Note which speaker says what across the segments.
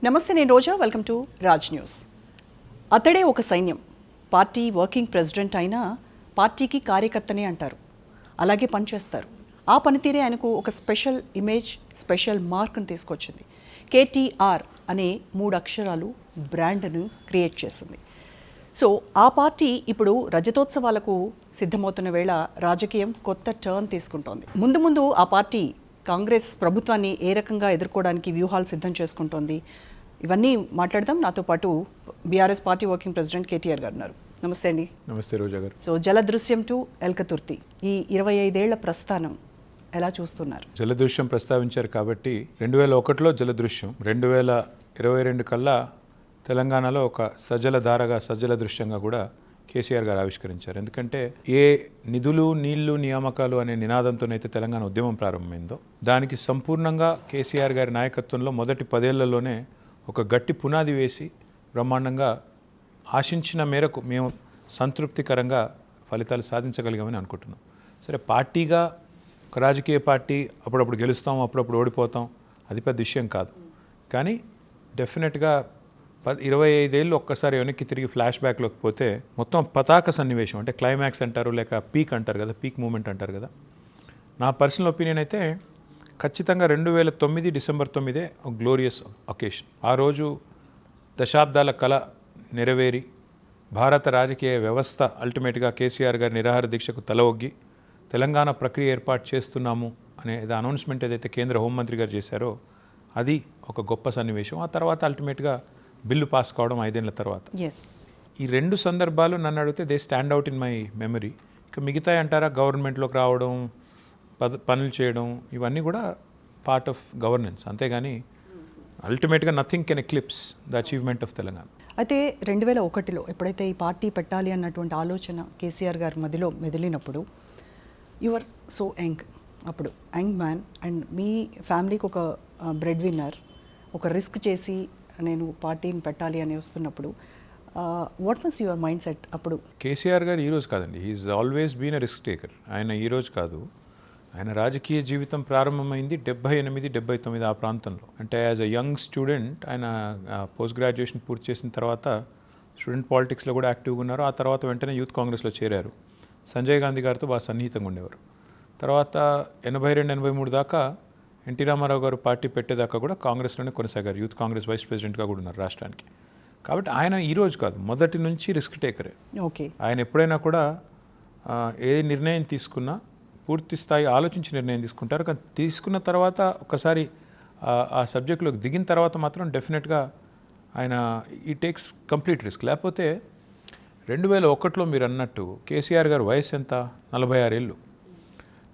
Speaker 1: నమస్తే, నేను Roja. Welcome to Raj news. అతడే ఒక సైన్యం. పార్టీ వర్కింగ్ ప్రెసిడెంట్ అయినా పార్టీకి కార్యకర్తనే అంటారు. అలాగే పనిచేస్తారు. ఆ పనితీరే ఆయనకు ఒక స్పెషల్ ఇమేజ్, స్పెషల్ మార్క్ను తీసుకొచ్చింది. KTR అనే 3 అక్షరాలు బ్రాండ్ను క్రియేట్ చేసింది. సో ఆ పార్టీ ఇప్పుడు రజతోత్సవాలకు సిద్ధమవుతున్న వేళ రాజకీయం కొత్త టర్న్ తీసుకుంటోంది. ముందు ఆ పార్టీ కాంగ్రెస్ ప్రభుత్వాన్ని ఏ రకంగా ఎదుర్కోవడానికి వ్యూహాలు సిద్ధం చేసుకుంటోంది, ఇవన్నీ మాట్లాడదాం. నాతో పాటు BRS party working president KTR గారు ఉన్నారు. నమస్తే అండి.
Speaker 2: నమస్తే రోజా గారు.
Speaker 1: సో జలదృశ్యం టు ఎల్కతుర్తి, ఈ 25 ఏళ్ల ప్రస్థానం ఎలా చూస్తున్నారు?
Speaker 2: జలదృశ్యం ప్రస్తావించారు కాబట్టి 2001లో జలదృశ్యం, 2022 కల్లా తెలంగాణలో ఒక సజల ధారగా, సజల దృశ్యంగా కూడా కేసీఆర్ గారు ఆవిష్కరించారు. ఎందుకంటే ఏ నిధులు, నీళ్లు, నియామకాలు అనే నినాదంతోనైతే తెలంగాణ ఉద్యమం ప్రారంభమైందో దానికి సంపూర్ణంగా కేసీఆర్ గారి నాయకత్వంలో మొదటి 10 ఏళ్లలోనే ఒక గట్టి పునాది వేసి బ్రహ్మాండంగా ఆశించిన మేరకు మేము సంతృప్తికరంగా ఫలితాలు సాధించగలిగామని అనుకుంటున్నాం. సరే, పార్టీగా ఒక రాజకీయ పార్టీ అప్పుడప్పుడు గెలుస్తాం, అప్పుడప్పుడు ఓడిపోతాం, అది పెద్ద విషయం కాదు. కానీ డెఫినెట్గా 25 ఏళ్ళు ఒక్కసారి వెనక్కి తిరిగి ఫ్లాష్ బ్యాక్లోకి పోతే మొత్తం పతాక సన్నివేశం, అంటే క్లైమాక్స్ అంటారు, లేక పీక్ అంటారు కదా, పీక్ మూమెంట్ అంటారు కదా. నా పర్సనల్ ఒపీనియన్ అయితే ఖచ్చితంగా 2009 డిసెంబర్ 9 ఒక గ్లోరియస్ ఒకేషన్. ఆ రోజు దశాబ్దాల కళ నెరవేరి భారత రాజకీయ వ్యవస్థ అల్టిమేట్గా కేసీఆర్ గారి నిరాహార దీక్షకు తల ఒగ్గి తెలంగాణ ప్రక్రియ ఏర్పాటు చేస్తున్నాము అనే అనౌన్స్మెంట్ ఏదైతే కేంద్ర హోంమంత్రి గారు చేశారో అది ఒక గొప్ప సన్నివేశం. ఆ తర్వాత అల్టిమేట్గా బిల్లు పాస్ కావడం 5 ఏళ్ల తర్వాత. ఈ 2 సందర్భాలు నన్ను అడిగితే they stand out in my memory. ఇక మిగతా అంటారా, గవర్నమెంట్లోకి రావడం, పనులు చేయడం, ఇవన్నీ కూడా పార్ట్ ఆఫ్ గవర్నెన్స్, అంతేగాని అల్టిమేట్గా nothing can eclipse the achievement of Telangana.
Speaker 1: అయితే 2001లో ఎప్పుడైతే ఈ పార్టీ పెట్టాలి అన్నటువంటి ఆలోచన కేసీఆర్ గారి మధ్యలో మెదిలినప్పుడు యువర్ సో యంగ్, అప్పుడు యంగ్ మ్యాన్, అండ్ మీ ఫ్యామిలీకి ఒక బ్రెడ్ విన్నర్, ఒక రిస్క్ చేసి నేను పార్టీని పెట్టాలి అని వస్తున్నప్పుడు what was your mindset అప్పుడు?
Speaker 2: కేసీఆర్ గారు ఈరోజు కాదండి, he's always been a risk taker. ఆయన ఈరోజు కాదు, ఆయన రాజకీయ జీవితం ప్రారంభమైంది 78, 79 ఆ ప్రాంతంలో. అంటే యాజ్ అ యంగ్ స్టూడెంట్ ఆయన పోస్ట్ గ్రాడ్యుయేషన్ పూర్తి చేసిన తర్వాత స్టూడెంట్ పాలిటిక్స్లో కూడా యాక్టివ్గా ఉన్నారు. ఆ తర్వాత వెంటనే యూత్ కాంగ్రెస్లో చేరారు. సంజయ్ గాంధీ గారితో బాగా సన్నిహితంగా ఉండేవారు. తర్వాత 82, 83 దాకా ఎన్టీ రామారావు గారు పార్టీ పెట్టేదాకా కూడా కాంగ్రెస్లోనే కొనసాగారు. యూత్ కాంగ్రెస్ వైస్ ప్రెసిడెంట్గా కూడా ఉన్నారు రాష్ట్రానికి. కాబట్టి ఆయన ఈరోజు కాదు, మొదటి నుంచి రిస్క్ టేకరే.
Speaker 1: ఓకే, ఆయన
Speaker 2: ఎప్పుడైనా కూడా ఏ నిర్ణయం తీసుకున్నా పూర్తి స్థాయి ఆలోచించి నిర్ణయం తీసుకుంటారు. కానీ తీసుకున్న తర్వాత ఒకసారి ఆ సబ్జెక్టులోకి దిగిన తర్వాత మాత్రం డెఫినెట్గా ఆయన ఈ టేక్స్ కంప్లీట్ రిస్క్. లేకపోతే 2001లో మీరు అన్నట్టు కేసీఆర్ గారు వయసు ఎంత? 46 ఏళ్ళు.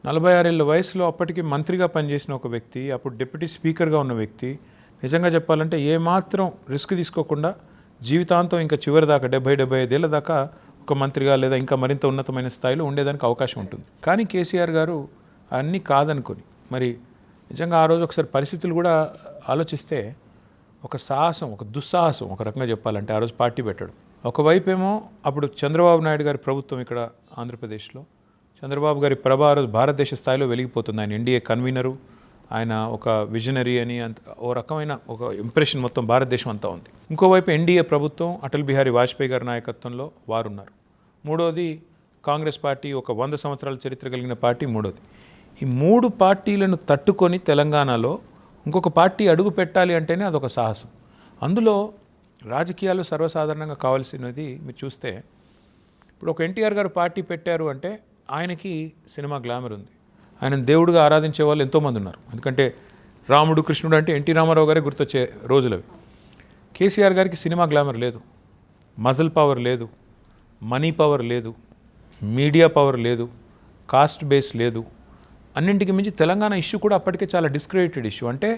Speaker 2: 46 ఏళ్ళ వయసులో అప్పటికి మంత్రిగా పనిచేసిన ఒక వ్యక్తి, అప్పుడు డిప్యూటీ స్పీకర్గా ఉన్న వ్యక్తి, నిజంగా చెప్పాలంటే ఏమాత్రం రిస్క్ తీసుకోకుండా జీవితాంతం ఇంకా చివరి దాకా 70-75 ఏళ్ళ దాకా ఒక మంత్రిగా లేదా ఇంకా మరింత ఉన్నతమైన స్థాయిలో ఉండేదానికి అవకాశం ఉంటుంది. కానీ కేసీఆర్ గారు అన్నీ కాదనుకొని, మరి నిజంగా ఆ రోజు ఒకసారి పరిస్థితులు కూడా ఆలోచిస్తే ఒక సాహసం, ఒక దుస్సాహసం ఒక రకంగా చెప్పాలంటే ఆ రోజు పార్టీ పెట్టడం. ఒకవైపు ఏమో అప్పుడు చంద్రబాబు నాయుడు గారి ప్రభుత్వం ఇక్కడ ఆంధ్రప్రదేశ్లో, చంద్రబాబు గారి ప్రభ భారతదేశ స్థాయిలో వెలిగిపోతుంది. ఆయన ఎన్డీఏ కన్వీనరు, ఆయన ఒక విజనరీ అని ఓ రకమైన ఒక ఇంప్రెషన్ మొత్తం భారతదేశం అంతా ఉంది. ఇంకోవైపు ఎన్డీఏ ప్రభుత్వం అటల్ బిహారీ వాజ్పేయి గారి నాయకత్వంలో వారున్నారు. మూడోది కాంగ్రెస్ పార్టీ, ఒక 100 సంవత్సరాల చరిత్ర కలిగిన పార్టీ మూడోది. ఈ 3 పార్టీలను తట్టుకొని తెలంగాణలో ఇంకొక పార్టీ అడుగు పెట్టాలి అంటేనే అదొక సాహసం. అందులో రాజకీయాలు సర్వసాధారణంగా కావాల్సినది మీరు చూస్తే, ఇప్పుడు ఒక ఎన్టీఆర్ గారు పార్టీ పెట్టారు అంటే ఆయనకి సినిమా గ్లామర్ ఉంది. ఆయన దేవుడిగా ఆరాధించే వాళ్ళు ఎంతోమంది ఉన్నారు. ఎందుకంటే రాముడు, కృష్ణుడు అంటే ఎన్టీ రామారావు గారే గుర్తొచ్చే రోజులవి. కేసీఆర్ గారికి సినిమా గ్లామర్ లేదు, మజిల్ పవర్ లేదు, మనీ పవర్ లేదు, మీడియా పవర్ లేదు, కాస్ట్ బేస్ లేదు. అన్నింటికి మించి తెలంగాణ ఇష్యూ కూడా అప్పటికే చాలా డిస్క్రెడిటెడ్ ఇష్యూ. అంటే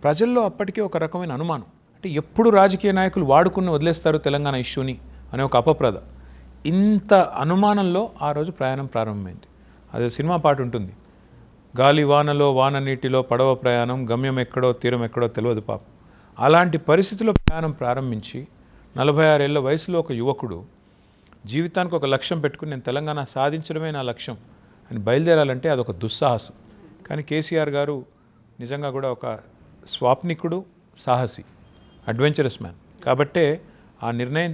Speaker 2: ప్రజల్లో అప్పటికే ఒక రకమైన అనుమానం, అంటే ఎప్పుడు రాజకీయ నాయకులు వాడుకుని వదిలేస్తారు తెలంగాణ ఇష్యూని అనే ఒక అపప్రద. ఇంత అనుమానంలో ఆ రోజు ప్రయాణం ప్రారంభమైంది. అదే సినిమా పాట ఉంటుంది, గాలి వానలో వాన నీటిలో పడవ ప్రయాణం, గమ్యం ఎక్కడో తీరం ఎక్కడో తెలియదు పాపం. అలాంటి పరిస్థితిలో ప్రయాణం ప్రారంభించి 46 ఏళ్ల వయసులో ఒక యువకుడు జీవితానికి ఒక లక్ష్యం పెట్టుకుని నేను తెలంగాణ సాధించడమే నా లక్ష్యం అని బయలుదేరాలంటే అదొక దుస్సాహసం. కానీ కేసీఆర్ గారు నిజంగా కూడా ఒక స్వాప్నికుడు, సాహసి. Adventurous man. కాబట్టే ఆ నిర్ణయం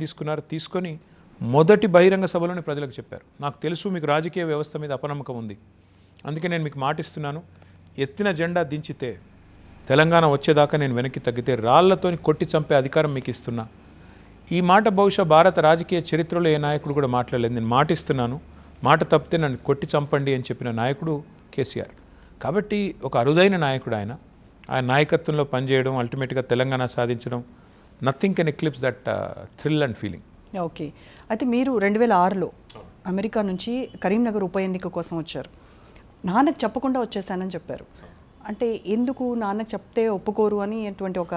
Speaker 2: తీసుకొని మొదటి బహిరంగ సభలోనే ప్రజలకు చెప్పారు, నాకు తెలుసు మీకు రాజకీయ వ్యవస్థ మీద అపనమ్మకం ఉంది, అందుకే నేను మీకు మాటిస్తున్నాను, ఎత్తిన జెండా దించితే తెలంగాణ వచ్చేదాకా నేను వెనక్కి తగ్గితే రాళ్లతోని కొట్టి చంపే అధికారం మీకు ఇస్తున్నా. ఈ మాట బహుశా భారత రాజకీయ చరిత్రలో ఏ నాయకుడు కూడా మాట్లాడలేదు. నేను మాటిస్తున్నాను, మాట తప్పితే నన్ను కొట్టి చంపండి అని చెప్పిన నాయకుడు కేసీఆర్. కాబట్టి ఒక అరుదైన నాయకుడు ఆయన నాయకత్వంలో పనిచేయడం, అల్టిమేట్గా తెలంగాణ సాధించడం, nothing can eclipse that thrill and feeling.
Speaker 1: Okay, అయితే మీరు 2006లో అమెరికా నుంచి కరీంనగర్ ఉప ఎన్నిక కోసం వచ్చారు. నాన్నకు చెప్పకుండా వచ్చేసానని చెప్పారు. అంటే ఎందుకు నాన్నకు చెప్తే ఒప్పుకోరు అని అటువంటి ఒక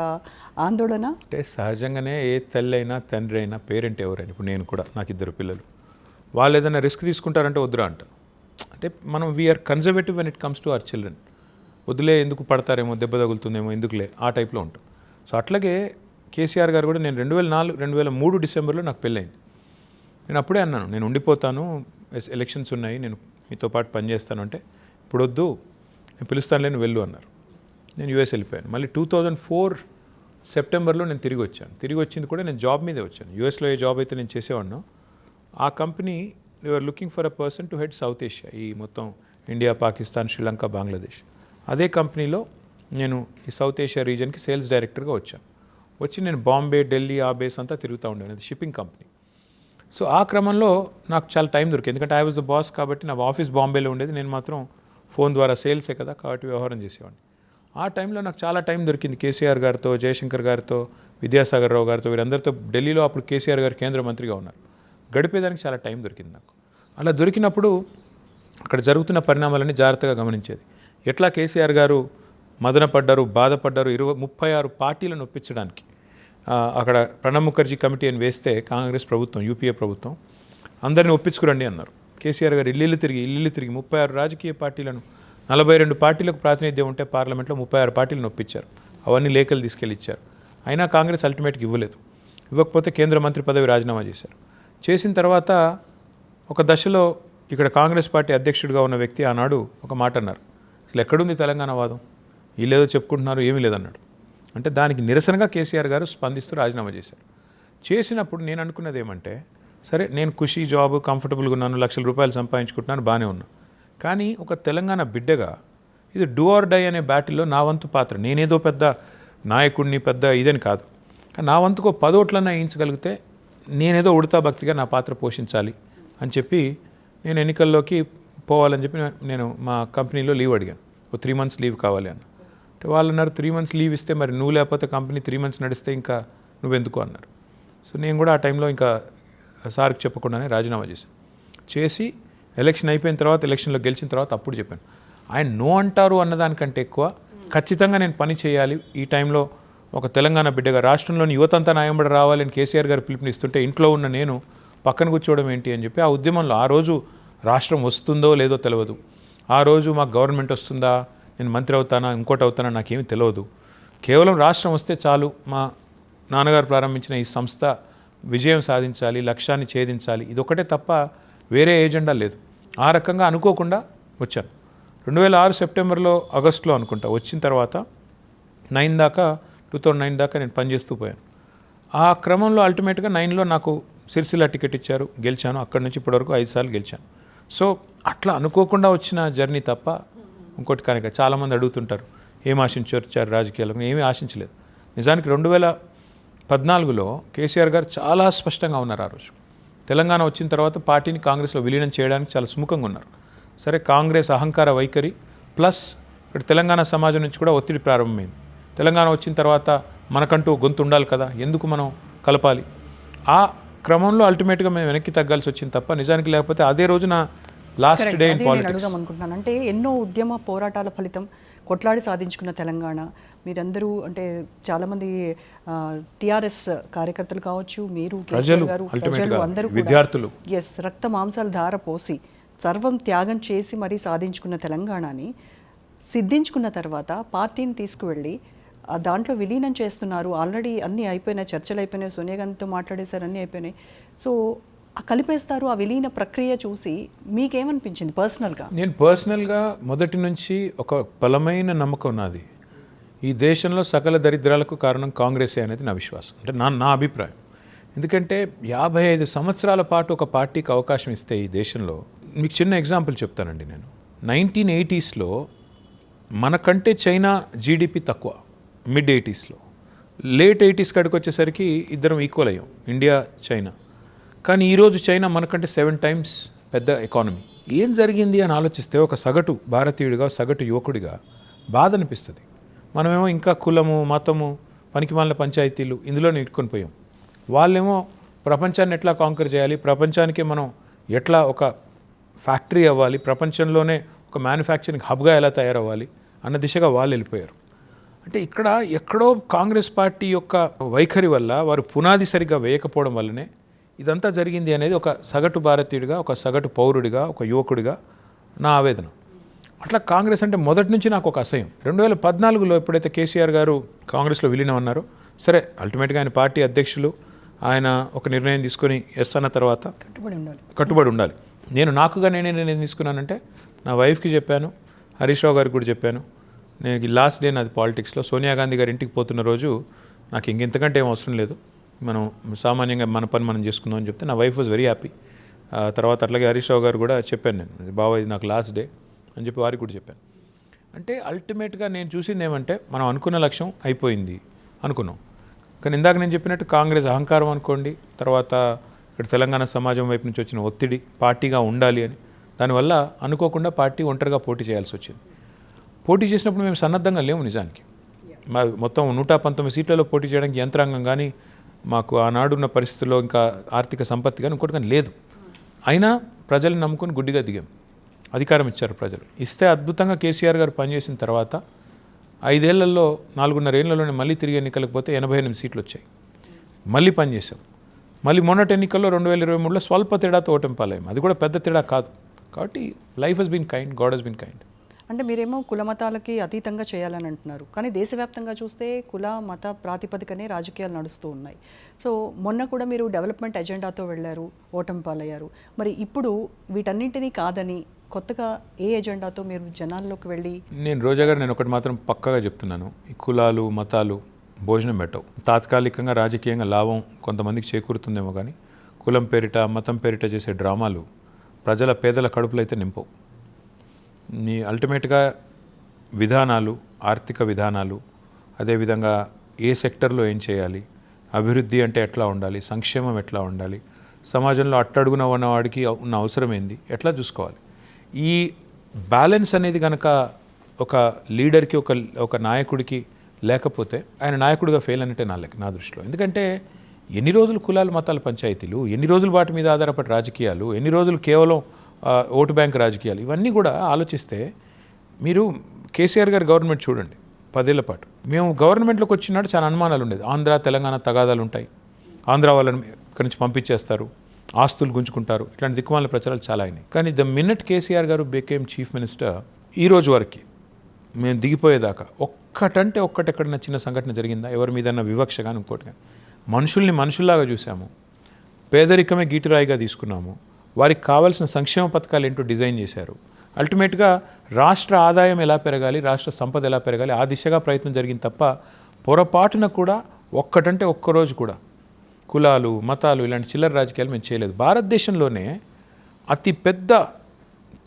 Speaker 1: ఆందోళన?
Speaker 2: అంటే సహజంగానే ఏ తల్లి అయినా తండ్రి అయినా పేరెంట్ ఎవరైనా, ఇప్పుడు నేను కూడా, నాకు 2 పిల్లలు, వాళ్ళు ఏదైనా రిస్క్ తీసుకుంటారంటే వద్దురా అంటారు. అంటే మనం we're conservative when it comes to our children. వదిలే, ఎందుకు పడతారేమో, దెబ్బ తగులుతుందేమో, ఎందుకులే, ఆ టైప్లో ఉంటాం. సో అట్లాగే కేసీఆర్ గారు కూడా, నేను 2003 డిసెంబర్లో నాకు పెళ్ళైంది. నేను అప్పుడే అన్నాను, నేను ఉండిపోతాను, ఎలక్షన్స్ ఉన్నాయి, నేను మీతో పాటు పనిచేస్తాను అంటే, ఇప్పుడు వద్దు, నేను పిలుస్తానులే, నువ్వు వెళ్ళు అన్నారు. నేను యూఎస్ వెళ్ళిపోయాను. మళ్ళీ 2004 సెప్టెంబర్లో నేను తిరిగి వచ్చాను. తిరిగి వచ్చింది కూడా నేను జాబ్ మీదే వచ్చాను. యూఎస్లో ఏ జాబ్ అయితే నేను చేసేవాడినో ఆ company they are looking for a person to head South Asia, ఈ మొత్తం ఇండియా, పాకిస్తాన్, శ్రీలంక, బంగ్లాదేశ్. అదే కంపెనీలో నేను ఈ సౌత్ ఏషియా రీజన్కి సేల్స్ డైరెక్టర్గా వచ్చాను. వచ్చి నేను బాంబే, ఢిల్లీ, ఆ బేస్ అంతా తిరుగుతూ ఉండేది. అది షిప్పింగ్ కంపెనీ. సో ఆ క్రమంలో నాకు చాలా టైం దొరికింది, ఎందుకంటే ఐ వాజ్ ద బాస్ కాబట్టి నా ఆఫీస్ బాంబేలో ఉండేది, నేను మాత్రం ఫోన్ ద్వారా సేల్సే కదా కాబట్టి వ్యవహారం చేసేవాడిని. ఆ టైంలో నాకు చాలా టైం దొరికింది కేసీఆర్ గారితో, జయశంకర్ గారితో, విద్యాసాగర్ రావు గారితో, వీరందరితో. ఢిల్లీలో అప్పుడు కేసీఆర్ గారు కేంద్ర మంత్రిగా ఉన్నారు. గడిపేదానికి చాలా టైం దొరికింది నాకు. అలా దొరికినప్పుడు అక్కడ జరుగుతున్న పరిణామాలన్నీ జాగ్రత్తగా గమనించేది. ఎట్లా కేసీఆర్ గారు మదనపడ్డారు, బాధపడ్డారు, 36 పార్టీలను ఒప్పించడానికి. అక్కడ ప్రణబ్ ముఖర్జీ కమిటీ అని వేస్తే కాంగ్రెస్ ప్రభుత్వం, యూపీఏ ప్రభుత్వం, అందరిని ఒప్పించుకురండి అన్నారు. కేసీఆర్ గారు ఇల్లు తిరిగి 36 రాజకీయ పార్టీలను, 42 పార్టీలకు ప్రాతినిధ్యం ఉంటే పార్లమెంట్లో 36 పార్టీలను ఒప్పించారు. అవన్నీ లేఖలు తీసుకెళ్ళి ఇచ్చారు. అయినా కాంగ్రెస్ అల్టిమేట్గా ఇవ్వలేదు. ఇవ్వకపోతే కేంద్ర మంత్రి పదవి రాజీనామా చేశారు. చేసిన తర్వాత ఒక దశలో ఇక్కడ కాంగ్రెస్ పార్టీ అధ్యక్షుడిగా ఉన్న వ్యక్తి ఆనాడు ఒక మాట అన్నారు, అసలు ఎక్కడుంది తెలంగాణ వాదం, వీళ్ళేదో చెప్పుకుంటున్నారు, ఏమీ లేదన్నాడు. అంటే దానికి నిరసనగా కేసీఆర్ గారు స్పందిస్తూ రాజీనామా చేశారు. చేసినప్పుడు నేను అనుకున్నది ఏమంటే, సరే నేను ఖుషీ జాబ్, కంఫర్టబుల్గా ఉన్నాను, లక్షల రూపాయలు సంపాదించుకుంటున్నాను, బాగానే ఉన్నాను. కానీ ఒక తెలంగాణ బిడ్డగా ఇది డూ ఆర్ డై అనే బ్యాటిల్లో నా వంతు పాత్ర, నేనేదో పెద్ద నాయకుడిని, పెద్ద ఇదని కాదు, నా వంతుకు 10 ఓట్లన్నా వేయించగలిగితే నేనేదో ఉడతా భక్తిగా నా పాత్ర పోషించాలి అని చెప్పి నేను ఎన్నికల్లోకి పోవాలని చెప్పి నేను మా కంపెనీలో లీవ్ అడిగాను. ఓ 3 months లీవ్ కావాలి అన్న. అంటే వాళ్ళు అన్నారు, 3 months లీవ్ ఇస్తే మరి నువ్వు లేకపోతే కంపెనీ 3 months నడిస్తే ఇంకా నువ్వెందుకు అన్నారు. సో నేను కూడా ఆ టైంలో ఇంకా సార్కి చెప్పకుండానే రాజీనామా చేసి ఎలక్షన్ అయిపోయిన తర్వాత, ఎలక్షన్లో గెలిచిన తర్వాత అప్పుడు చెప్పాను, ఆయన నో అంటారు అన్నదానికంటే ఎక్కువ ఖచ్చితంగా నేను పని చేయాలి. ఈ టైంలో ఒక తెలంగాణ బిడ్డగా రాష్ట్రంలోని యువతంతా న్యాయంబడి రావాలని కేసీఆర్ గారు పిలుపునిస్తుంటే ఇంట్లో ఉన్న నేను పక్కన కూర్చోవడం ఏంటి అని చెప్పి ఆ ఉద్యమంలో, ఆ రోజు రాష్ట్రం వస్తుందో లేదో తెలియదు, ఆ రోజు మాకు గవర్నమెంట్ వస్తుందా, నేను మంత్రి అవుతానా, ఇంకోటి అవుతానా, నాకేమీ తెలియదు, కేవలం రాష్ట్రం వస్తే చాలు, మా నాన్నగారు ప్రారంభించిన ఈ సంస్థ విజయం సాధించాలి, లక్ష్యాన్ని ఛేదించాలి, ఇదొకటే తప్ప వేరే ఏజెండా లేదు. ఆ రకంగా అనుకోకుండా వచ్చాను. 2006 సెప్టెంబర్లో, ఆగస్టులో అనుకుంటా వచ్చిన తర్వాత 2009 దాకా నేను పనిచేస్తూ పోయాను. ఆ క్రమంలో అల్టిమేట్గా 9లో నాకు సిరిసిల్ల టికెట్ ఇచ్చారు, గెలిచాను. అక్కడి నుంచి ఇప్పటివరకు 5 సార్లు గెలిచాను. సో అట్లా అనుకోకుండా వచ్చిన జర్నీ తప్ప ఇంకోటి కనుక. చాలామంది అడుగుతుంటారు, ఏం ఆశించారు రాజకీయాలకు, ఏమీ ఆశించలేదు. నిజానికి 2014లో కేసీఆర్ గారు చాలా స్పష్టంగా ఉన్నారు. ఆ రోజు తెలంగాణ వచ్చిన తర్వాత పార్టీని కాంగ్రెస్లో విలీనం చేయడానికి చాలా సుముఖంగా ఉన్నారు. సరే, కాంగ్రెస్ అహంకార వైఖరి ప్లస్ ఇక్కడ తెలంగాణ సమాజం నుంచి కూడా ఒత్తిడి ప్రారంభమైంది. తెలంగాణ వచ్చిన తర్వాత మనకంటూ గొంతు ఉండాలి కదా, ఎందుకు మనం కలపాలి. ఆ క్రమంలో అల్టిమేట్గా మేము వెనక్కి తగ్గాల్సి వచ్చింది తప్ప నిజానికి లేకపోతే అదే రోజున లాస్ట్ డే ఇన్ పాలిటిక్స్.
Speaker 1: అనుకుంటున్నాను అంటే ఎన్నో ఉద్యమ పోరాటాల ఫలితం కొట్లాడి సాధించుకున్న తెలంగాణ. మీరందరూ అంటే చాలామంది టీఆర్ఎస్ కార్యకర్తలు కావచ్చు, మీరు, కేసీఆర్ గారు, ప్రజలు అందరూ,
Speaker 2: విద్యార్థులు,
Speaker 1: రక్త మాంసాల ధార పోసి సర్వం త్యాగం చేసి మరీ సాధించుకున్న తెలంగాణని సిద్ధించుకున్న తర్వాత పార్టీని తీసుకువెళ్ళి దాంట్లో విలీనం చేస్తున్నారు. ఆల్రెడీ అన్నీ అయిపోయినాయి, చర్చలు అయిపోయినాయి, సోనియా గాంధీతో మాట్లాడేశారు, అన్నీ అయిపోయినాయి. సో కలిపేస్తారు. ఆ విలీన ప్రక్రియ చూసి మీకేమనిపించింది పర్సనల్గా?
Speaker 2: నేను పర్సనల్గా మొదటి నుంచి ఒక బలమైన నమ్మకం నాది, ఈ దేశంలో సకల దరిద్రాలకు కారణం కాంగ్రెసే అనేది నా విశ్వాసం, అంటే నా అభిప్రాయం. ఎందుకంటే 55 సంవత్సరాల పాటు ఒక పార్టీకి అవకాశం ఇస్తే ఈ దేశంలో, మీకు చిన్న ఎగ్జాంపుల్ చెప్తానండి. నేను 1980స్లో మనకంటే చైనా జీడిపి తక్కువ, మిడ్ 80స్లో. లేట్ 80s కాడికి వచ్చేసరికి ఇద్దరం ఈక్వల్ అయ్యాం, ఇండియా చైనా. కానీ ఈరోజు చైనా మనకంటే 7 times పెద్ద ఎకానమీ. ఏం జరిగింది అని ఆలోచిస్తే ఒక సగటు భారతీయుడిగా, సగటు యువకుడిగా బాధ అనిపిస్తుంది. మనమేమో ఇంకా కులము, మతము, పనికిమాలిన పంచాయతీలు ఇందులోనే ఇట్టుకొని పోయాం. వాళ్ళేమో ప్రపంచాన్ని ఎట్లా కాంకర్ చేయాలి, ప్రపంచానికి మనం ఎట్లా ఒక ఫ్యాక్టరీ అవ్వాలి, ప్రపంచంలోనే ఒక మ్యానుఫ్యాక్చరింగ్ హబ్గా ఎలా తయారవ్వాలి అన్న దిశగా వాళ్ళు వెళ్ళిపోయారు. అంటే ఇక్కడ ఎక్కడో కాంగ్రెస్ పార్టీ యొక్క వైఖరి వల్ల, వారు పునాది సరిగ్గా వేయకపోవడం వల్లనే ఇదంతా జరిగింది అనేది ఒక సగటు భారతీయుడిగా, ఒక సగటు పౌరుడిగా, ఒక యువకుడిగా నా ఆవేదన. అట్లా కాంగ్రెస్ అంటే మొదటి నుంచి నాకు ఒక అసహ్యం. 2014లో ఎప్పుడైతే కేసీఆర్ గారు కాంగ్రెస్లో విలీనం అన్నారో, సరే అల్టిమేట్గా ఆయన పార్టీ అధ్యక్షులు, ఆయన ఒక నిర్ణయం తీసుకొని ఎస్ అన్న తర్వాత కట్టుబడి ఉండాలి. నాకుగా నేనే నిర్ణయం తీసుకున్నానంటే నా వైఫ్కి చెప్పాను, హరీష్ రావు గారికి కూడా చెప్పాను. నేను లాస్ట్ డే నాది పాలిటిక్స్లో, సోనియా గాంధీ గారి ఇంటికి పోతున్న రోజు నాకు ఇంతకంటే ఏం అవసరం లేదు, మనం సామాన్యంగా మన పని మనం చేసుకుందాం అని చెప్తే నా వైఫ్ వాజ్ వెరీ హ్యాపీ. తర్వాత అట్లాగే హరీష్ రావు గారు కూడా చెప్పాను, నేను బాబా ఇది నాకు లాస్ట్ డే అని చెప్పి వారికి కూడా చెప్పాను. అంటే అల్టిమేట్గా నేను చూసింది ఏమంటే, మనం అనుకున్న లక్ష్యం అయిపోయింది అనుకున్నాం. కానీ ఇందాక నేను చెప్పినట్టు కాంగ్రెస్ అహంకారం అనుకోండి, తర్వాత ఇక్కడ తెలంగాణ సమాజం వైపు నుంచి వచ్చిన ఒత్తిడి పార్టీగా ఉండాలి అని, దానివల్ల అనుకోకుండా పార్టీ ఒంటరిగా పోటీ చేయాల్సి వచ్చింది. పోటీ చేసినప్పుడు మేము సన్నద్ధంగా లేము నిజానికి. మొత్తం 119 సీట్లలో పోటీ చేయడానికి యంత్రాంగం కానీ, మాకు ఆనాడున్న పరిస్థితుల్లో ఇంకా ఆర్థిక సంపత్తి కానీ ఇంకోటి కానీ లేదు. అయినా ప్రజల్ని నమ్ముకొని గుడ్డిగా దిగాం. అధికారం ఇచ్చారు ప్రజలు. ఇస్తే అద్భుతంగా కేసీఆర్ గారు పనిచేసిన తర్వాత 5 ఏళ్లలో 4.5 ఏళ్లలోనే మళ్ళీ తిరిగి ఎన్నికలకు పోతే 88 సీట్లు వచ్చాయి. మళ్ళీ పనిచేసాం. మళ్ళీ మొన్నటి ఎన్నికల్లో 2023లో స్వల్ప తేడాతో ఓటమి పాలయ్యాం. అది కూడా పెద్ద తేడా కాదు. కాబట్టి life has been kind, God has been kind.
Speaker 1: అంటే మీరేమో కులమతాలకి అతీతంగా చేయాలని అంటున్నారు, కానీ దేశవ్యాప్తంగా చూస్తే కుల మత ప్రాతిపదికనే రాజకీయాలు నడుస్తూ ఉన్నాయి. సో మొన్న కూడా మీరు డెవలప్మెంట్ ఎజెండాతో వెళ్ళారు, ఓటమి పాలయ్యారు. మరి ఇప్పుడు వీటన్నింటినీ కాదని కొత్తగా ఏ ఎజెండాతో మీరు జనాల్లోకి వెళ్ళి?
Speaker 2: రోజా గారు, నేను ఒకటి మాత్రం పక్కాగా చెప్తున్నాను, ఈ కులాలు మతాలు భోజనం పెట్టవు. తాత్కాలికంగా రాజకీయంగా లాభం కొంతమందికి చేకూరుతుందేమో, కానీ కులం పేరిట మతం పేరిట చేసే డ్రామాలు ప్రజల పేదల కడుపులో అయితే నింపవు. అల్టిమేట్గా విధానాలు, ఆర్థిక విధానాలు, అదేవిధంగా ఏ సెక్టర్లో ఏం చేయాలి, అభివృద్ధి అంటే ఎట్లా ఉండాలి, సంక్షేమం ఎట్లా ఉండాలి, సమాజంలో అట్టడుగున ఉన్నవాడికి ఉన్న అవసరం ఏంది, ఎట్లా చూసుకోవాలి, ఈ బ్యాలెన్స్ అనేది కనుక ఒక లీడర్కి, ఒక నాయకుడికి లేకపోతే ఆయన నాయకుడిగా ఫెయిల్ అన్నట్టే నా దృష్టిలో. ఎందుకంటే ఎన్ని రోజులు కులాలు మతాల పంచాయతీలు, ఎన్ని రోజులు వాటి మీద ఆధారపడి రాజకీయాలు, ఎన్ని రోజులు కేవలం ఓటు బ్యాంక్ రాజకీయాలు, ఇవన్నీ కూడా ఆలోచిస్తే మీరు కేసీఆర్ గారి గవర్నమెంట్ చూడండి 10 ఏళ్ల పాటు. మేము గవర్నమెంట్లోకి వచ్చినాడు చాలా అనుమానాలు ఉండేది. ఆంధ్ర తెలంగాణ తగాదాలు ఉంటాయి, ఆంధ్ర వాళ్ళని ఇక్కడి నుంచి పంపించేస్తారు, ఆస్తులు గుంజుకుంటారు, ఇట్లాంటి దిక్కుమాల ప్రచారాలు చాలా అయినాయి. కానీ ద మినిట్ కేసీఆర్ గారు బికేమ్ చీఫ్ మినిస్టర్, ఈ రోజు వరకు మేము దిగిపోయేదాకా ఒక్కటంటే ఎక్కడన్నా చిన్న సంఘటన జరిగిందా, ఎవరి మీదన్నా వివక్ష కానీ ఇంకోటి కానీ? మనుషుల్ని మనుషుల్లాగా చూసాము, పేదరికమే గీటురాయిగా తీసుకున్నాము, వారికి కావాల్సిన సంక్షేమ పథకాలు ఏంటో డిజైన్ చేశారు. అల్టిమేట్గా రాష్ట్ర ఆదాయం ఎలా పెరగాలి, రాష్ట్ర సంపద ఎలా పెరగాలి, ఆ దిశగా ప్రయత్నం జరిగింది తప్ప పొరపాటున కూడా ఒక్కరోజు కూడా కులాలు మతాలు ఇలాంటి చిల్లర రాజకీయాలు మేము చేయలేదు. భారతదేశంలోనే అతి పెద్ద